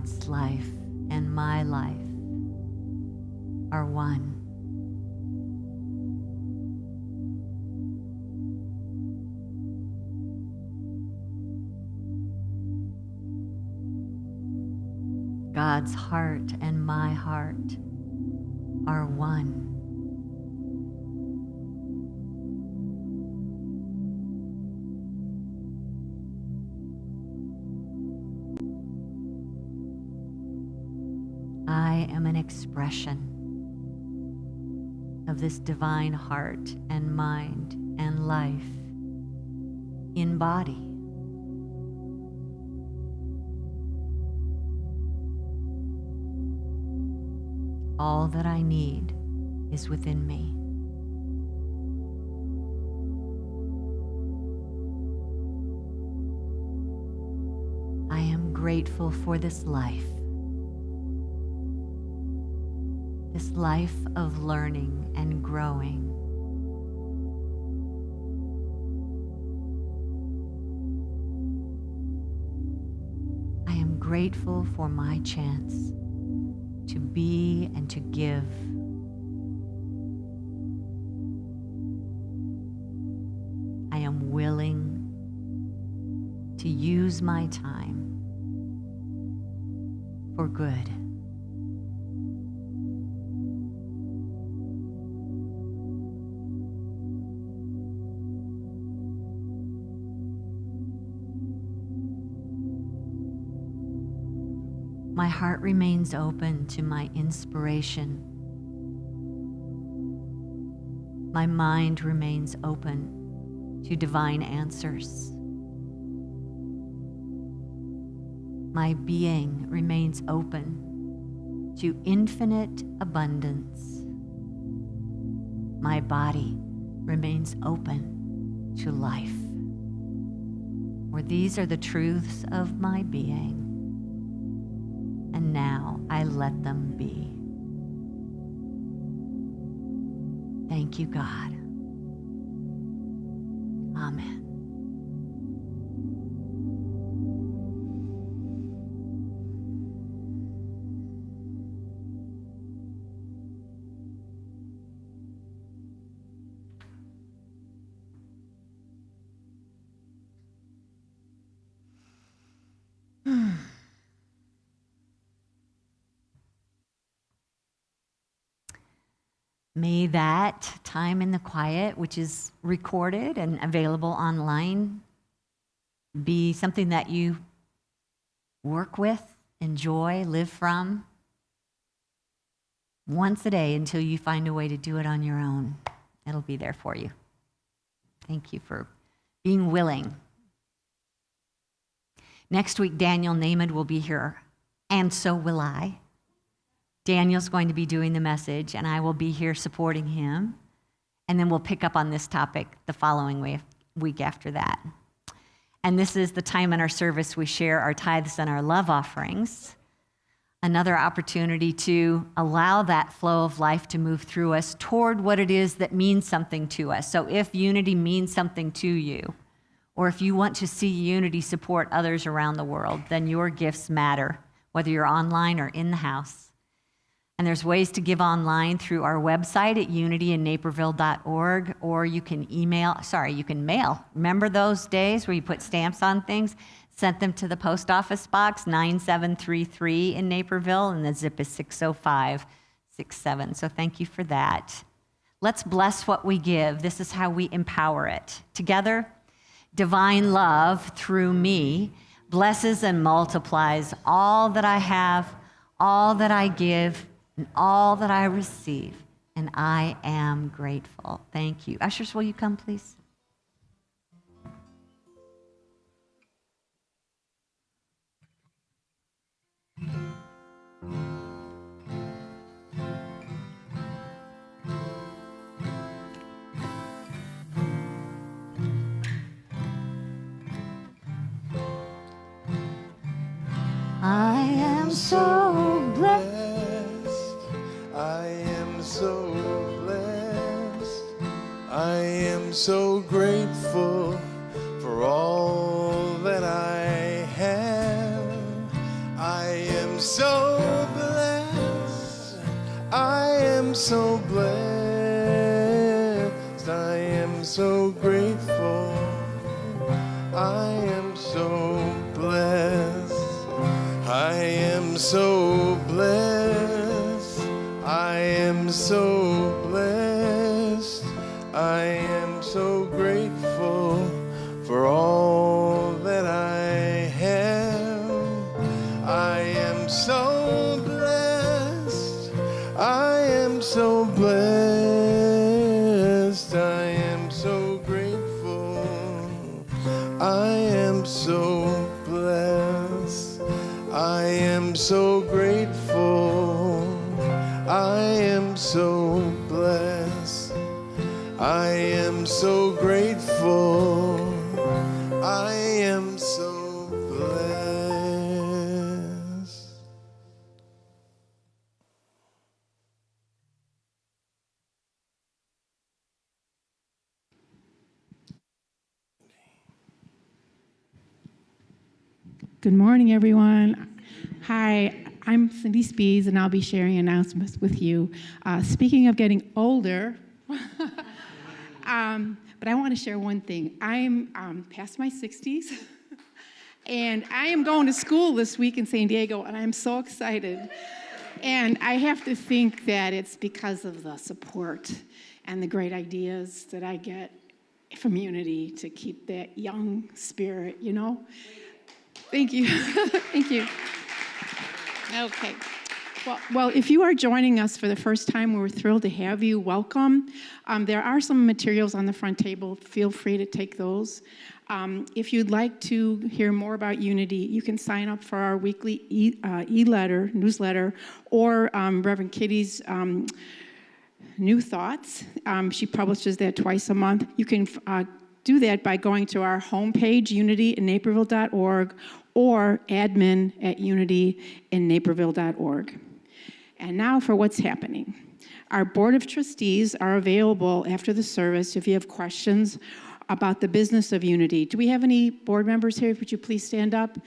God's life and my life are one. God's heart and my heart are one. I am an expression of this divine heart and mind and life in body. All that I need is within me. I am grateful for this life of learning and growing. I am grateful for my chance to be and to give. I am willing to use my time for good. My heart remains open to my inspiration. My mind remains open to divine answers. My being remains open to infinite abundance. My body remains open to life. For these are the truths of my being. And now I let them be. Thank you, God. Amen. May that time in the quiet, which is recorded and available online, be something that you work with, enjoy, live from once a day until you find a way to do it on your own. It'll be there for you. Thank you for being willing. Next week, Daniel Naaman will be here, and so will I. Daniel's going to be doing the message, and I will be here supporting him. And then we'll pick up on this topic the following week after that. And this is the time in our service we share our tithes and our love offerings. Another opportunity to allow that flow of life to move through us toward what it is that means something to us. So if unity means something to you, or if you want to see unity support others around the world, then your gifts matter, whether you're online or in the house. And there's ways to give online through our website at unityinnaperville.org, or you can mail. Remember those days where you put stamps on things? Sent them to the post office box, 9733 in Naperville, and the zip is 60567. So thank you for that. Let's bless what we give. This is how we empower it. Together, divine love through me blesses and multiplies all that I have, all that I give, and all that I receive, and I am grateful. Thank you. Ushers, will you come, please? I am so blessed. I am so blessed. I am so grateful for all that I have. I am am so blessed. I am so grateful for all that I have. I am so blessed. I am so blessed. I am so grateful. I am so blessed. I am so grateful. I am so blessed. I am so grateful. I am so blessed. Good morning, everyone. Hi, I'm Cindy Spees, and I'll be sharing announcements with you. Speaking of getting older, but I want to share one thing. I'm past my 60s, and I am going to school this week in San Diego, and I'm so excited. And I have to think that it's because of the support and the great ideas that I get from Unity to keep that young spirit, you know? Thank you. Thank you. Okay. Well, if you are joining us for the first time, we're thrilled to have you. Welcome. There are some materials on the front table. Feel free to take those. If you'd like to hear more about Unity, you can sign up for our weekly newsletter, or Reverend Kitty's New Thoughts. She publishes that twice a month. You can do that by going to our homepage, unityinnaperville.org, or admin@unityinnaperville.org. And now for what's happening. Our Board of Trustees are available after the service if you have questions about the business of Unity. Do we have any board members here? Would you please stand up?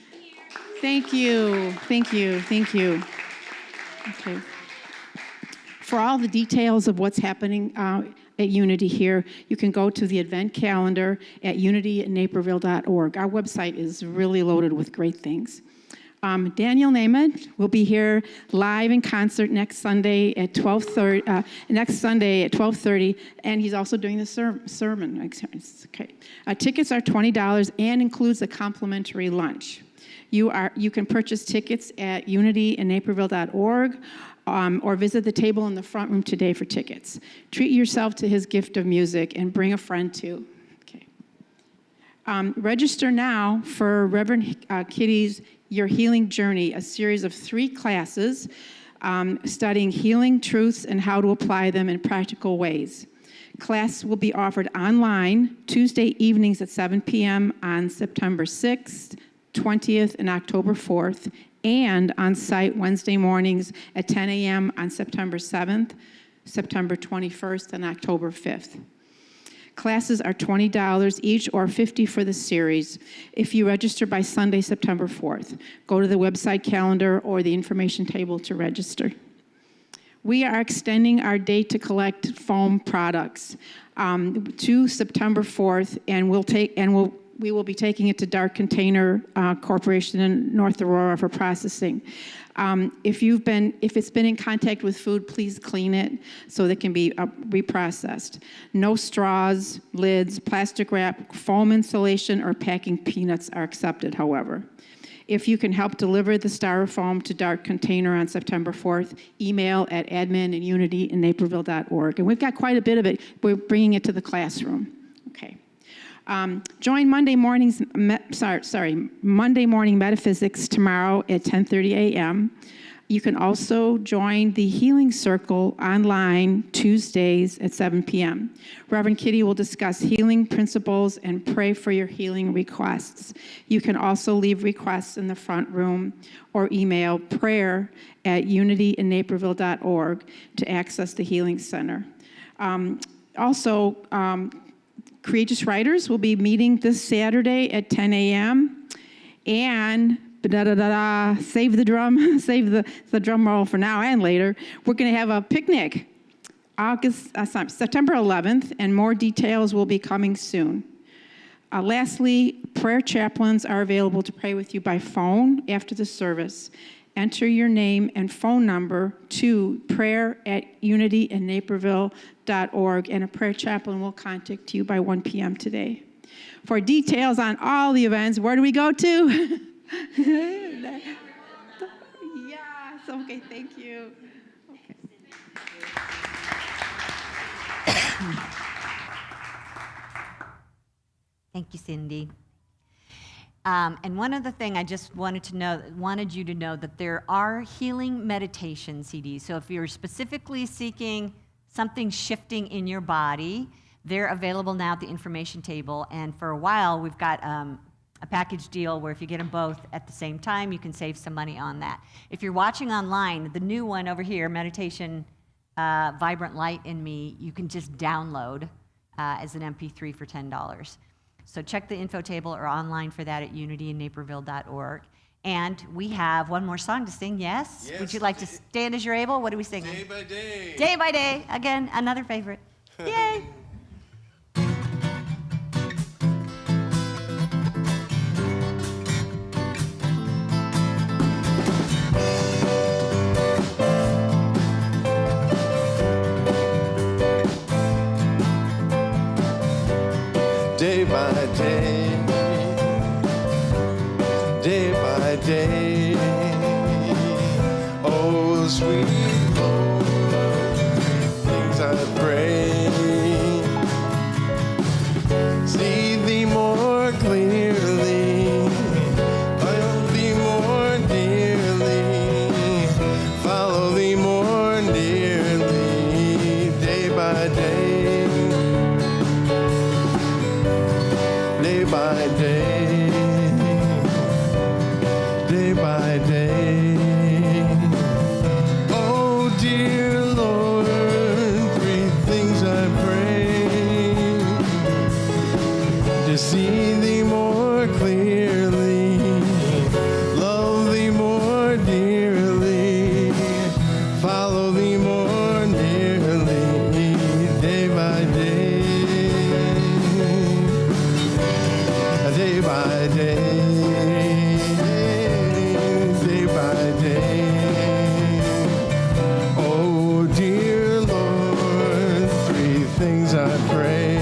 Thank you. Thank you. Thank you. Okay. For all the details of what's happening at Unity here, you can go to the event calendar at unityinnaperville.org. Our website is really loaded with great things. Daniel Namath will be here live in concert next Sunday at 12:30, and he's also doing the sermon. Okay. Tickets are $20 and includes a complimentary lunch. You can purchase tickets at unityinnaperville.org. Or visit the table in the front room today for tickets. Treat yourself to his gift of music and bring a friend too. Okay. Register now for Reverend Kitty's Your Healing Journey, a series of 3 classes studying healing truths and how to apply them in practical ways. Class will be offered online Tuesday evenings at 7 p.m. on September 6th, 20th, and October 4th, and on site Wednesday mornings at 10 a.m. on September 7th, September 21st, and October 5th. Classes are $20 each, or $50 for the series. If you register by Sunday, September 4th, go to the website calendar or the information table to register. We are extending our date to collect foam products to September 4th, and we will be taking it to Dark Container Corporation in North Aurora for processing. If it's been in contact with food, please clean it so that it can be reprocessed. No straws, lids, plastic wrap, foam insulation, or packing peanuts are accepted, however. If you can help deliver the styrofoam to Dark Container on September 4th, email at admin@unityinnaperville.org. And we've got quite a bit of it. We're bringing it to the classroom. Okay. Join Monday morning Metaphysics tomorrow at 10:30 a.m. You can also join the Healing Circle online Tuesdays at 7 p.m. Reverend Kitty will discuss healing principles and pray for your healing requests. You can also leave requests in the front room or email prayer@unityinnaperville.org to access the Healing Center. Courageous Writers will be meeting this Saturday at 10 a.m. And save the drum, save the drum roll for now and later. We're going to have a picnic September 11th, and more details will be coming soon. Lastly, prayer chaplains are available to pray with you by phone after the service. enter your name and phone number to prayer@unityinnaperville.org, and a prayer chaplain will contact you by 1 p.m. today. For details on all the events, where do we go to? Yes, okay, thank you. Okay. Thank you, Cindy. And one other thing I just wanted you to know that there are healing meditation CDs. So if you're specifically seeking something shifting in your body, they're available now at the information table. And for a while, we've got a package deal where if you get them both at the same time, you can save some money on that. If you're watching online, the new one over here, Meditation Vibrant Light in Me, you can just download as an MP3 for $10. So check the info table or online for that at unityinnaperville.org. And we have one more song to sing, yes? Yes. Would you like to stand as you're able? What are we singing? Day by day. Day by Day. Again, another favorite. Yay! Day by day, day by day, oh sweet Lord, things I pray, see thee more clearly, love thee more dearly, follow thee more nearly, day by day. Day by day, day by day. Oh, dear Lord, three things I pray, to see thee more clearly, love thee more dearly, follow thee more nearly, day by day. Day by day, day by day. Oh, dear Lord, three things I pray,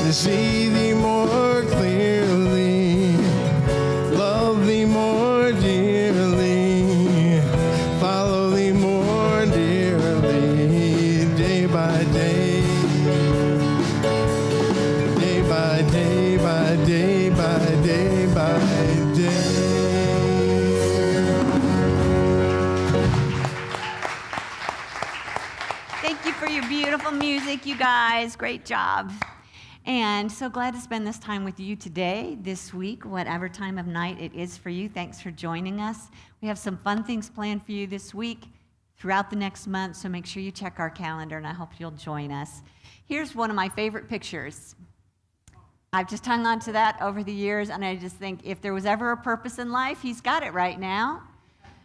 to see thee more clearly, love thee more dearly, follow thee more dearly, day by day. Day by day, by day, by day, by day. Thank you for your beautiful music, you guys. Great job. And so glad to spend this time with you today, this week, whatever time of night it is for you. Thanks for joining us. We have some fun things planned for you this week, throughout the next month, so make sure you check our calendar, and I hope you'll join us. Here's one of my favorite pictures. I've just hung on to that over the years, and I just think if there was ever a purpose in life, he's got it right now.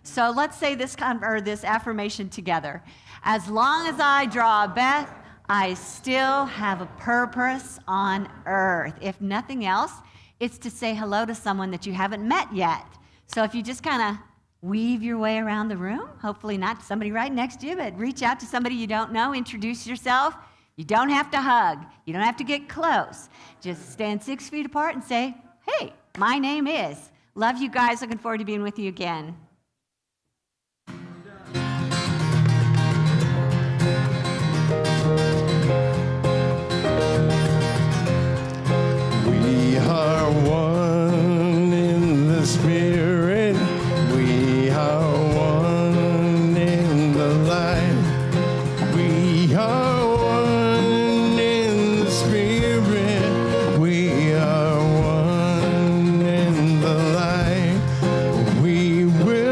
So let's say this affirmation together. As long as I draw a breath, I still have a purpose on earth. If nothing else, it's to say hello to someone that you haven't met yet. So if you just kind of weave your way around the room, hopefully not somebody right next to you, but reach out to somebody you don't know, introduce yourself. You don't have to hug. You don't have to get close. Just stand 6 feet apart and say, hey, my name is. Love you guys. Looking forward to being with you again. We are one in the Spirit. We are one in the light. We are one in the Spirit. We are one in the light. We will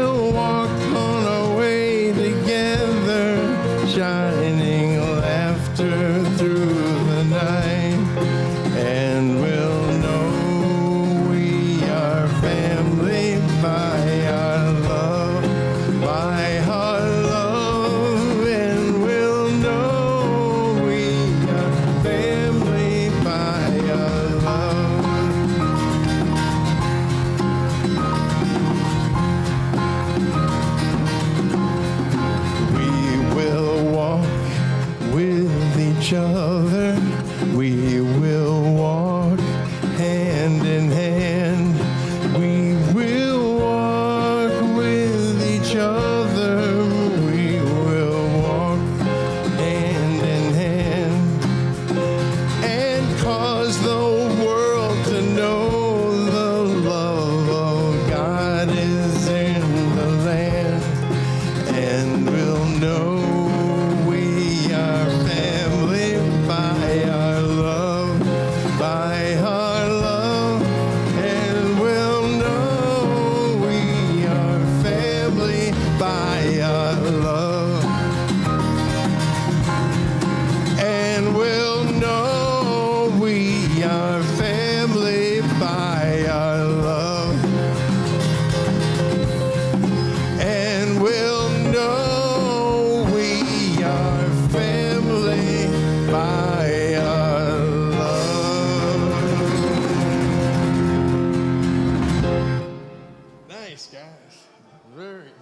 Nice, guys. Very